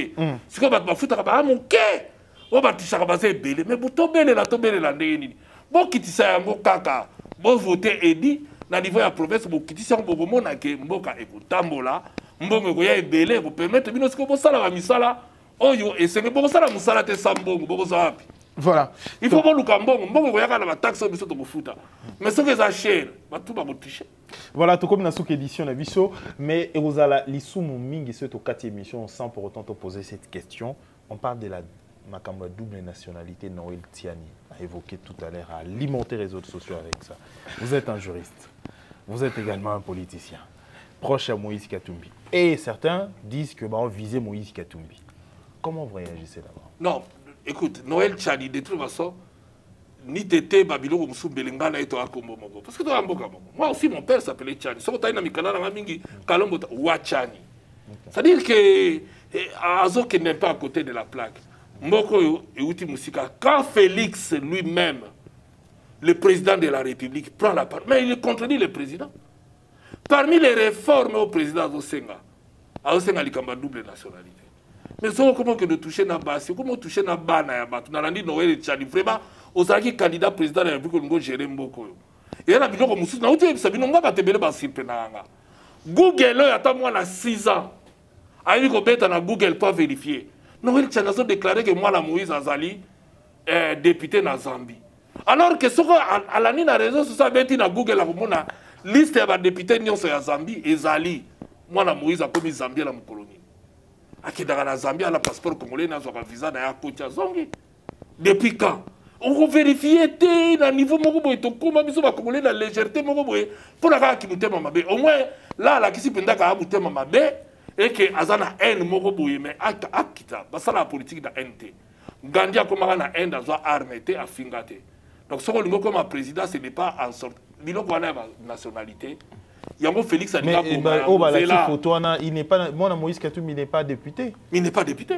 C'est que vous foutez à mon quai. On va Tisha basé belé, mais vous tombez la ndéni. Bon, qui tient à mon kaka, bon voter Edi, dans le niveau de la province, bon, qui tient à mon mona, qui est Mboka et Tambola. Mbongo ko ya ebele ko permettre bino siko bosala ba misala oyo esenge bosala musala te sambongo bokoza wapi. Voilà. Il faut boluka mbongo ko yaka na ba taxe biso to kofuta. Mais ce que ça cher, ba tout ba toucher. Voilà, tout comme na souk édition na biso, mais ezala lisumu mingi c'est au 4e émission sans pour autant te poser cette question. On parle de la makambo double nationalité. Noël Tiani a évoqué tout à l'heure, a alimenté les réseaux sociaux avec ça. Vous êtes un juriste. Vous êtes également un politicien proche à Moïse Katumbi. Et certains disent que on visait Moïse Katumbi. Comment vous réagissez d'abord? Non, écoute, Noël Tchani, de toute façon, ni tété Babylon ou Moussou Belengana et toi Kombo Mogo. Parce que toi, moi aussi, mon père s'appelait Tchani. Si on a une canard dans mingi, Kalombo Wachani. C'est-à-dire que Azo qui n'est pas à côté de la plaque. Moko et Outi Moussika, quand Félix lui-même, le président de la République, prend la parole, mais il contredit le président. Parmi les réformes au président Zosenga, Zosenga a double nationalité. Mais c'est comment que de toucher na base, comment toucher na bana ya batu, na landi Noël et Tchani, vraiment, aux alliés candidats président de la République, nous gérer Mboko. Et là, nous avons dit, nous avons dit, Google, il y a moi 6 ans, a eu na Google pas vérifier. Noël Tchani a déclaré que moi, la Moïse Azali, député na Zambie. Alors que ce à la ligne réseau social, na Google, la liste ya député nyonso ya Zambie ezali mwana Moïse a commis Zambie la colonie akidaka na Zambie la passeport congolais na zoka visa na ya kocha zongi depuis quand on vérifie té na niveau moko boy to koma biso ba congolais na légèreté moko boy pour na ka kimutema mabe au moins là la kisi pendaka abutema mabe et que azana haine moko boy mais akita basala politique da NT Gandhi a komaka na haine azwa armée té afingate. Donc ce qu'on comme président ce n'est pas en sorte Bilo a une nationalité. Yango Félix a dit il n'est pas Moïse Katumbi, il n'est pas député. Il n'est pas député.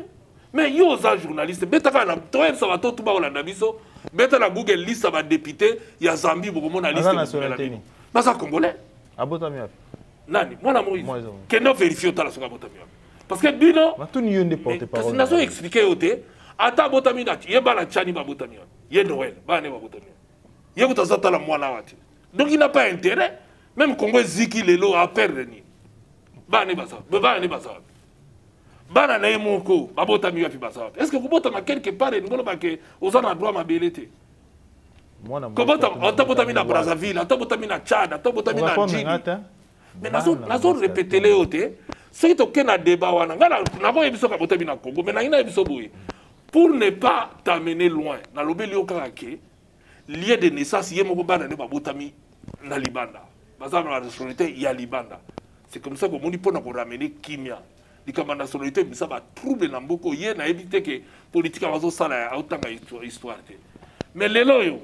Mais il y a un journaliste. Beta na toi ça va tout ba Hollande biso. Beta na Google liste ça va député, il y a Zambie beaucoup mon liste. nationalité. Pas ça congolais. Abotami. Nani, moi Moïse. Que non vérifier ta la soka Abotami. Parce que bino tout n'y ne porte parole. Parce que nous expliquer oté ata Abotami na yeba la Tchani ba Abotami. Yé Noël, ba ne ba Abotami. Yé ko tazata la mwana wati. Donc il n'a pas intérêt. Même Congo Ziki Lelo a perdre ni. Bane basa. Bane basa. Bana na yemoko. Babota miwa pi basa. Est-ce que vous bota ma quelque part et ngolo ba ke ozana droit ma belete. Moi na. Kobota otabota mi na Brazzaville, otabota mi na Tchad, otabota mi na Djibouti. Mais nazo répéter les oté. C'est to ke na débat wana. Ngala na ko yebiso ka bota mi na Congo, mais na ina yebiso boye. Pour ne pas t'amener loin. Na lobeli okake. Lié de naissance, il y a beaucoup de babotami na Libanda. Bazar la nationalité, il y a Libanda. C'est comme ça que mon dit pour ramener Kimia. Les camarades nationalité, mais ça va troubler dans beaucoup. Il y a évité que politique a fait ça là, autant histoire. Mais les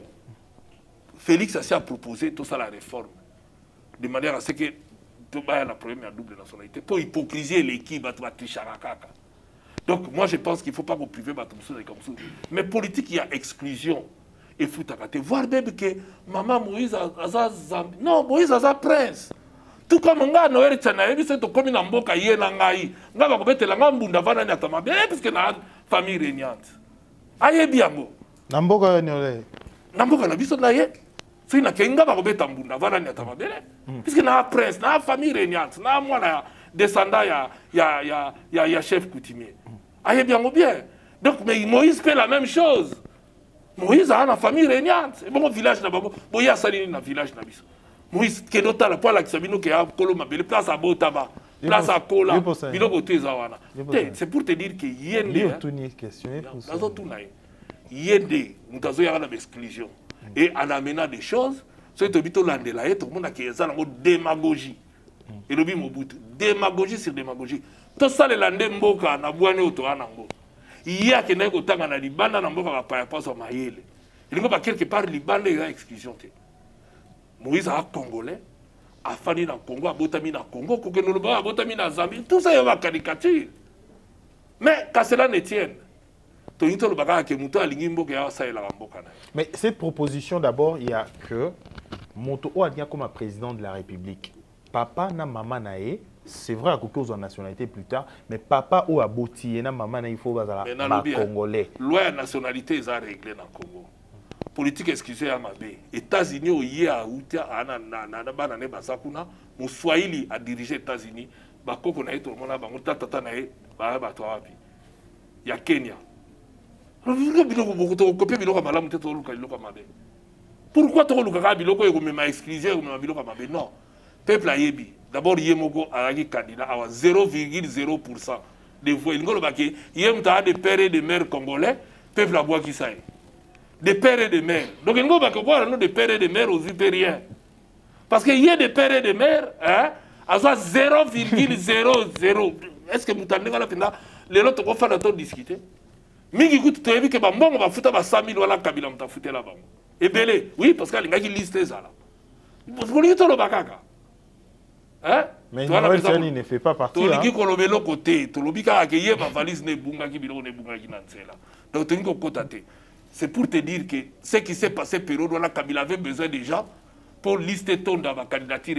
Félix a proposé tout ça la réforme, de manière à ce que la première double nationalité. Pour hypocrisie l'équipe, donc moi je pense qu'il ne faut pas qu'on prive comme ça. Mais politique, il y a exclusion. Et faut voir même que maman Moïse a non, Moïse a prince. Tout comme on a Noël Tchanaï, c'est comme une amboka yé nangaï. Nga va kobete la ngambunda vana nyatama bien parce que na famille régnante. Aye biango. Namboka nyole. Namboka na biso na ye. So ina kenga va kobeta mbunda vana nyatama bien parce que na prince, na famille régnante, na mwana descendant ya chef coutumier. Aye biango bien. Donc mais Moïse fait la même chose. Moïse a une famille régnante. Et bon village na bango, boya salini na village na biso. Moïse qui est la poêle qui s'abîme qui a colombe place à Botaba, place à Kola, biloko tezawana. C'est pour te dire que yende. Yende, nous avons une exclusion et en amenant des choses, c'est tout le monde qui est en démagogie. Et le Mobutu, démagogie sur démagogie. Tout ça les landais mboka na boane otoanango. Il y a qui n'est qu'autant en Libana na mboka va pas sur maïle. Il n'y a pas quelque part Libana il y a exclusion. Moïse a Congolais, a fallu dans Congo, a botami dans Congo, a botami dans Zambie, tout ça est une caricature. Mais qu'à cela ne tienne, mais cette proposition d'abord, il y a que Moto Oadia comme président de la République. Papa na maman nae, c'est vrai à cause de la nationalité plus tard, mais papa ou aboti na maman na il faut bazala congolais. Loi nationalité est réglée dans le Congo. Politique excusée à Mabé. États-Unis au Yéa Outia na banane basakuna, Mouswahili a dirigé États-Unis, bakoko na eto mona bango tata na e ba ba to wapi. Ya Kenya. Pourquoi tu as biloko et m'a exclusé ou m'a biloko Mabé? Non. Peuple a yebi. D'abord Yemoko a un candidat à 0,0% des voix. Il y a des pères et des mères congolais, peuple a bois qui s'aille. Des pères et des mères. Donc, il n'y a pas de pères et des mères aux Upériens. Parce qu'il y a des pères et des mères, hein, à 0,00. Est-ce que vous avez les autres vont faire discuter? Mais écoute, tu as vu que on va foutre 100 000 voilà Kabila on t'a foutu là-bas. Et belé, oui, parce qu'il y a qui liste ça là. Pour lui, tu le bakaka. Hein? Mais Noël Tchani ne fait pas partie. Tu as dit qu'on le côté, tu as dit qu'il y a ma valise ne bunga qui biloko ne bunga qui n'enseigne là. Donc tu as dit qu'on côté. C'est pour te dire que ce qui s'est passé, Kabila avait besoin des gens pour lister ton dans ma candidature,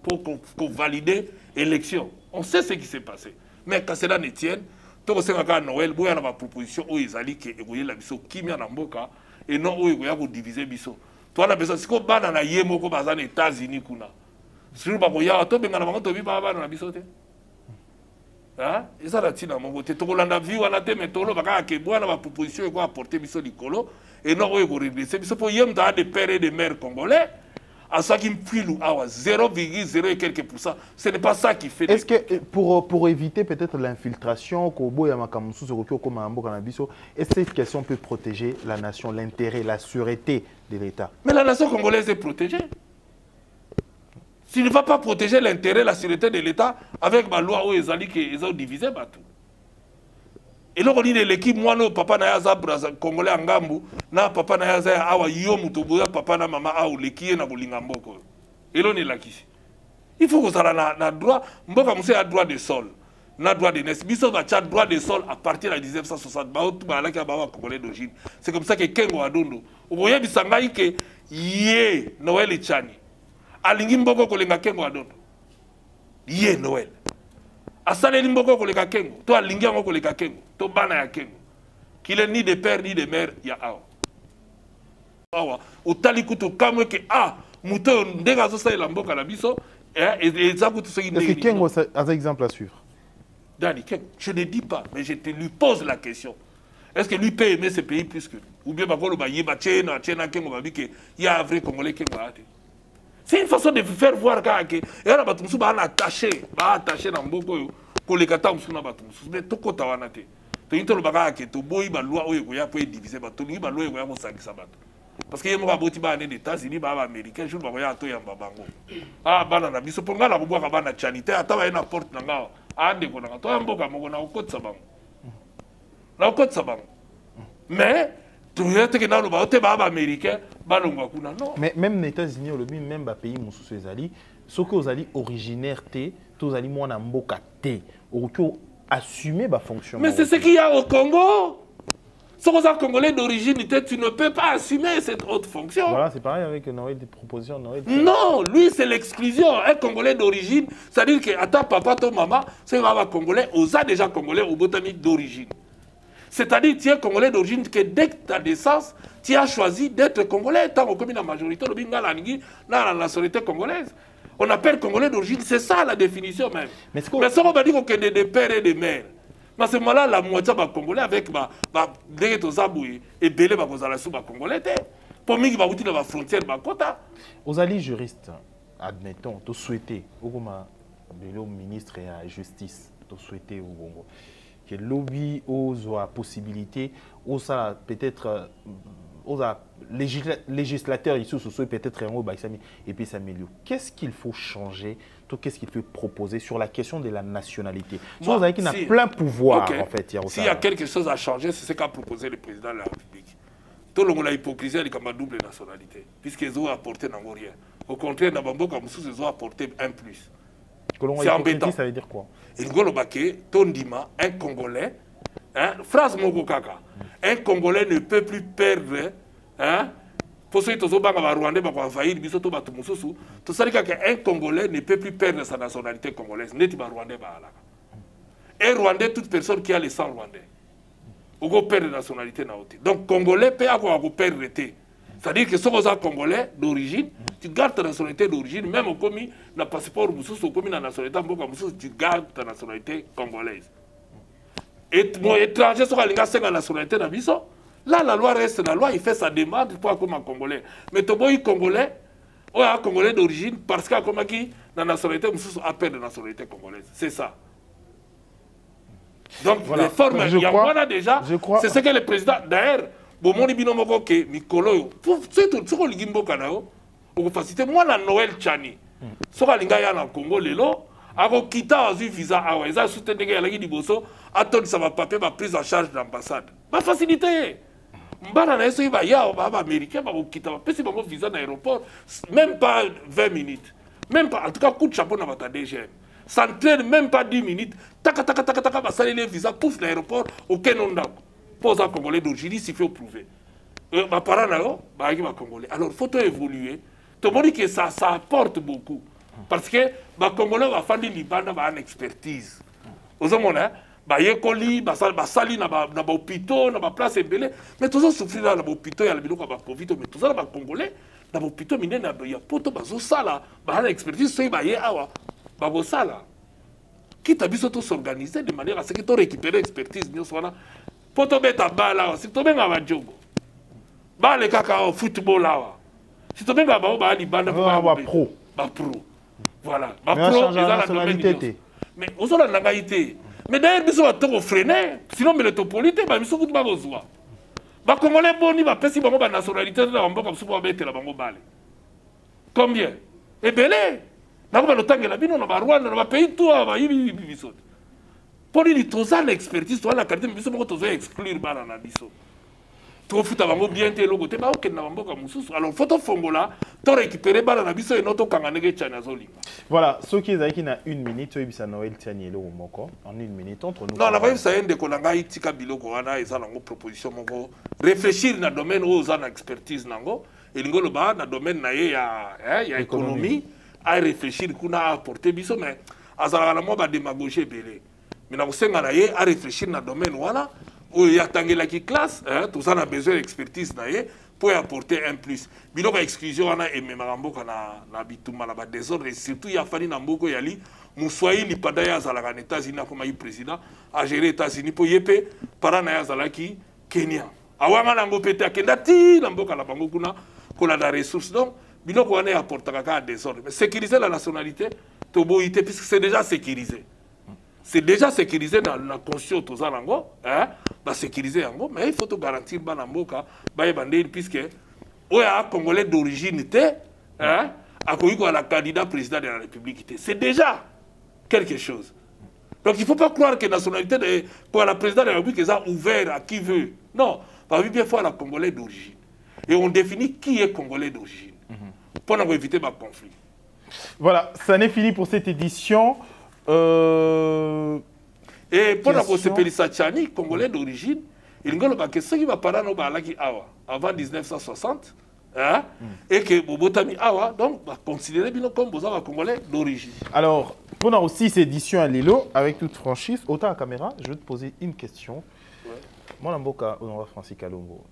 pour qu'on valide l'élection. On sait ce qui s'est passé. Mais quand cela ne tienne, tout ce qu'on a Noël, il y a une proposition où ils allaient que la biso qui m'a n'amboka et non où il y a diviser biso. Toi la besoin si qu'on bat dans la yemo qu'on bazan États-Unis kuna. Sur ba koya to benga na bango to bi ba na biso te. Hein? Et ça, là-dessus, dans mon côté, tout le monde a vu, on a dit, mais tout le monde a dit, moi, la proposition, il faut apporter Bisso Nicolo, et non, il faut régresser. Bisso, pour y avoir des pères et des mères congolais, à ça qui me prie, 0,0 et quelques pourcents, ce n'est pas ça qui fait. Est-ce que, pour éviter peut-être l'infiltration, est-ce que cette question peut protéger la nation, l'intérêt, la sûreté de l'État? Mais la nation congolaise est protégée. S'il ne va pas protéger l'intérêt, la sûreté de l'État, avec ma loi où ils ont divisé, et là on dit l'équipe, moi, non, papa n'a pas congolais en Gambu, na papa n'a pas awa yomutoboya, papa na maman awa l'équipe na bolingamboko. Et là on est là qui. Il faut que ça na droit, mboka monsieur a droit de sol, na droit de naissance. Biso va tcha droit de sol à partir de 1960. Ba tout ba la ki ba congolais d'origine. C'est comme ça que Kengo Adondo. Oboya bisangai que yé Noël Tchani. Alingi mboko kolenga Kengo Adondo. Yé Noël. Asaleli mboko kolenga Kengo. To alingi ngo kolenga Kengo. To bana ya Kengo. Qu'il est ni de père ni de mère ya awa. Awa. Otali kutu kamwe ke muto ndenga zo sa mboka na biso et ça kutu soki ndenge. Est-ce que Kengo a un exemple à suivre? Dani Kengo, je ne dis pas, mais je te lui pose la question. Est-ce que lui peut aimer ce pays plus que nous? Ou bien bakolo ba yeba tchena Kengo ba bike ya vrai congolais Kengo ate. C'est une façon de faire voir que era batumsu ba attaché na mboko yo kolekata musu na batumsu mais to kota wana te. To intolo baka ke to boyi ba loi oyo ya po diviser ba to ni ba loi ya ko sangisa bato. Parce que yemo ba boti ba ne des États-Unis ba américain jour ba ya to ya mbabango. Bana na biso ponga na bobwa bana chanité ata ba na porte na nga ande ko na to mboka moko na okotsa bango. Na okotsa bango. Mais tu yete ke na lo ba te ba américain balongwa kuna non. Mais même les États-Unis au lobby même ba pays mususu ezali soko ozali originaire té tozali mwana mboka té oko assumer ba fonction. Mais c'est ce qu'il y a au Congo. Si vous êtes Congolais d'origine, tu ne peux pas assumer cette haute fonction. Voilà, c'est pareil avec Noël des propositions. Non, lui c'est l'exclusion. Un Congolais d'origine, c'est-à-dire que à ta papa, ton maman, c'est un Congolais, on a déjà Congolais au botanique d'origine. C'est-à-dire que tu es Congolais d'origine que dès que ta naissance, tu as choisi d'être Congolais. Tant qu'on la majorité, la nationalité congolaise. On appelle Congolais d'origine, c'est ça la définition même. Mais ça, on va dire qu'on est des pères et des mères. Mais ce moment-là, la moitié des Congolais avec les Zaboué et Belé, les Congolais, pour moi, ils vont utiliser la frontière, la quota. Aux alliés juristes, admettons, tu souhaites, au ministre de la Justice, tu souhaites au Congo, que lobby aux possibilité, aux peut-être aux législateurs ici, peut-être et puis s'améliorer. Qu'est-ce qu'il faut changer? Qu'est-ce qu'il faut proposer sur la question de la nationalité? Vous avez qui a plein pouvoir en fait. S'il y a quelque chose à changer, c'est ce qu'a proposé le président de la République. Tout le monde a hypocrisie avec ma double nationalité, puisqu'ils ont apporté dans rien. Au contraire, dans Bamboka, ils ont apporté un plus. C'est embêtant. Ça veut dire quoi? Un Congolais, phrase Mogokaka, un Congolais ne peut plus perdre. Pour ceux qui sont Rwandais, un Congolais ne peut plus perdre sa nationalité congolaise. Un Rwandais, toute personne qui a le sang rwandais, on peut perdre la nationalité. Donc, Congolais peut avoir perdre. C'est-à-dire que si vous êtes Congolais d'origine, tu gardes ta nationalité d'origine, même au commis, le passeport, au commis, la nationalité, tu gardes ta nationalité congolaise. Et mon étranger sera la nationalité d'Abisso. Là, la loi reste la loi, il fait sa demande pour être comme un Congolais. Mais tu es Congolais, ou un Congolais d'origine, parce que comme qui la nationalité, on appelle la nationalité congolaise. C'est ça. Donc, voilà. Les formes, il y en a déjà. C'est ce que le président, d'ailleurs, bon, Binomo que Mikolo, surtout, ce qu'on dit, on facilite moi la Noël Chani. Ce qu'on dit, en Congo, lelo, ako kita azu visa awa, ils ont soutenu que la Guinée Bosso, attendre ça va papier, ma prise en charge de l'ambassade. Ma facilité. Mbana na yeso iba ya ba américain ba kita ba pesi ba visa na aéroport même pas 20 minutes. Même pas en tout cas coup de chapeau na bata DGM. Ça ne traîne même pas 10 minutes. Taka ba sali les visa pouf na aéroport aucun nom d'ako. Pose un Congolais d'origine, il faut prouver. Ma parent na yo ba qui va Congolais. Alors faut évoluer. Tout le monde dit que ça apporte beaucoup parce que ba Congolais va faire du Liban ba une expertise. Aux hommes ba yekoli ba sali na ba hôpital na ba place ebele mais tous souffrir na ba hôpital ya biloko ba covid mais tous ba Congolais na ba hôpital mine na ya poto ba zo sala ba na expertise so ba ye awa ba bo sala kita biso to s'organiser de manière à ce que to récupérer expertise nyo sona poto beta bala si to benga ba jogo ba le kaka au football awa si to benga ba libanda ba pro voilà ba pro eza la nationalité mais ozola na ngaité. Mais d'ailleurs, ils sont freinés. Sinon, les métropolitains, ils sont tous les jours. Les Congolais, ils ont la nationalité, ils ont la combien? Et belé. Ils ont la Rwanda, ils ont pays tout. Pour dire qu'ils ont l'expertise, ils ont la qualité, ils ont exclure les gens. Tu fous bien tes logos, tu alors faut Fongola, tu récupérer et notre voilà, ceux qui ont une minute, tu as Noël Tianielo Moko en une minute entre nous. Non, la vraie c'est de Konanga Itika Biloko ana et ça la proposition moko réfléchir dans le domaine où on a expertise nango et l'ingolo ba dans le domaine na ya économie à réfléchir kuna apporter biso mais azala la mo ba démagogie belé. Mais na kosenga na ye à réfléchir dans le domaine voilà. Il y a qui classe, tout ça a besoin d'expertise pour apporter un plus. Il y a exclusion et même na bituma la désordre et surtout il y a fallu Namboko Yali, Moussoui li padaya zalaka en États-Unis comme président a géré les États-Unis pour yépé parana zalaki Kenya. Awanga nango pété akenda ti Namboka la bango kuna kola da ressources donc biloko wana apporter kaka désordre. Mais sécuriser la nationalité toboité puisque c'est déjà sécurisé. C'est déjà sécurisé dans la conscience de Zanango, sécurisé, mais il faut te garantir que puisque il y a un Congolais d'origine, à la candidat président de la République. C'est déjà quelque chose. Donc il ne faut pas croire que la nationalité pour la présidente de la République est ouverte à qui veut. Non, pas bien fois la Congolais d'origine. Et on définit qui est Congolais d'origine. Pour éviter le conflit. Voilà, ça n'est fini pour cette édition. Et pour se Pélissa Tchani, Congolais d'origine, il y a ceux qui vont parler avant 1960, hein, et que Bobotami Awa, donc, considérer comme Congolais d'origine. Alors, pendant aussi cette édition à Lelo, avec toute franchise, autant à caméra, je vais te poser une question. Moi, je suis honoré Francis Kalongo.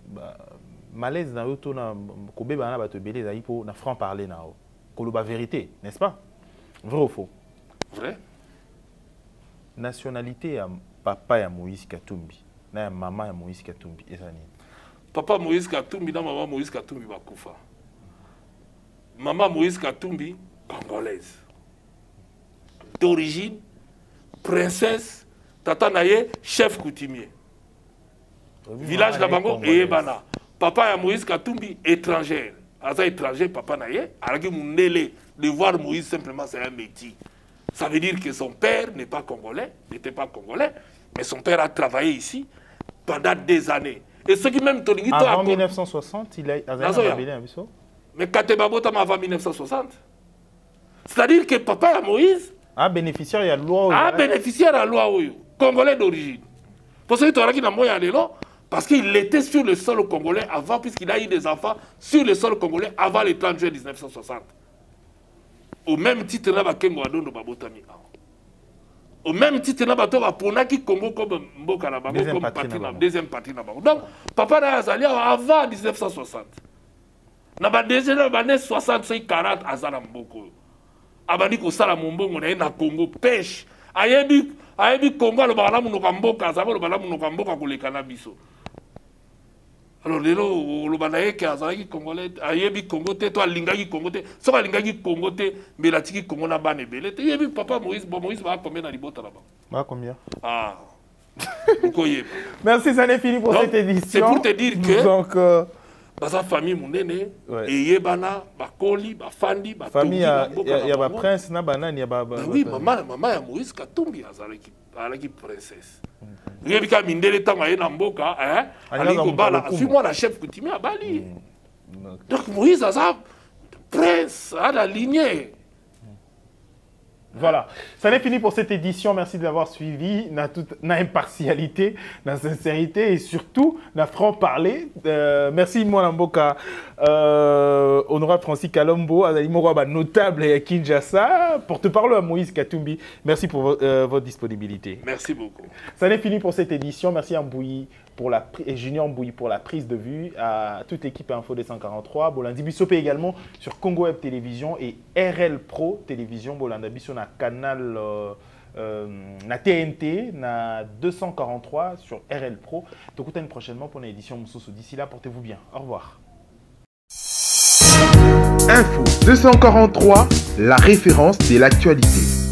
Malaise na auto na kobe bana ba te belé za ipo na franc parler na o. Koloba vérité, n'est-ce pas? Vrai ou faux? Vrai. Nationalité ya papa ya Moïse Katumbi na ya maman ya Moïse Katumbi ezani. Papa Moïse Katumbi na maman Moïse Katumbi bakufa. Maman Moïse Katumbi congolaise. D'origine princesse, tata naye chef coutumier. Village de Bango et Ebana. Papa ya Moïse Katumbi étrangère. Asa étranger, papa naye, alaki mundele. De voir Moïse simplement, c'est un métier. Ça veut dire que son père n'est pas congolais, n'était pas congolais, mais son père a travaillé ici pendant des années. Et ce qui même ton avant 1960, il a mais Katebabota avant 1960. C'est-à-dire que papa Moïse a bénéficiaire de la loi. A bénéficiaire de la loi congolais d'origine. Pour ce qui est dans moyen parce qu'il était sur le sol congolais avant, puisqu'il a eu des enfants sur le sol congolais avant le 30 juin 1960. Au même titre, là, au même titre, là, Congo comme Mboka na Bango, comme deuxième partie na Bango. Donc, papa na azali avant 1960. Na ba déjà na ba 60 40 azala Mboko. Abandi ko sala Mbongo na Congo pêche. Ayebi Congo le bala munoko Mboka, azaba le bala munoko Mboka koleka na biso. Alors, le banaye qui a Congolais, ayebi Congo te, toi lingaki Congo te, soit lingaki Congo te, mais la tiki Congo na bane belé. Tu yebi papa Moïse, bon Moïse va combien dans les bottes là-bas? Va combien? Ah. Merci, ça n'est fini pour cette édition. C'est pour te dire que donc dans sa famille monene, et yebana, bakoli, bafandi, famille il y a ba prince na banane, il y a ba. Oui, maman ya Moïse Katumbi azalaki princesse. Il y a mindele tanga na mboka, hein, suis-moi la chef coutumier à Bali. Donc Moïse a ça prince à la lignée. Voilà, ça n'est fini pour cette édition. Merci de l'avoir suivi. Na impartialité, na sincérité et surtout na franc-parler. Merci moi Mboka, honorable Francis Kalombo, Azali Moroba notable à Kinshasa, porte-parole à Moïse Katumbi. Merci pour votre disponibilité. Merci beaucoup. Ça n'est fini pour cette édition. Merci à Mbouyi et Junior Mbouyi pour la prise de vue, à toute l'équipe Info 243, Bolandi Bissopé également sur Congo Web Télévision et RL Pro Télévision, Bolanda Bisso na canal na TNT, na 243 sur RL Pro. Donc, on prochainement pour une édition Moussoussou. D'ici là, portez-vous bien. Au revoir. Info 243, la référence de l'actualité.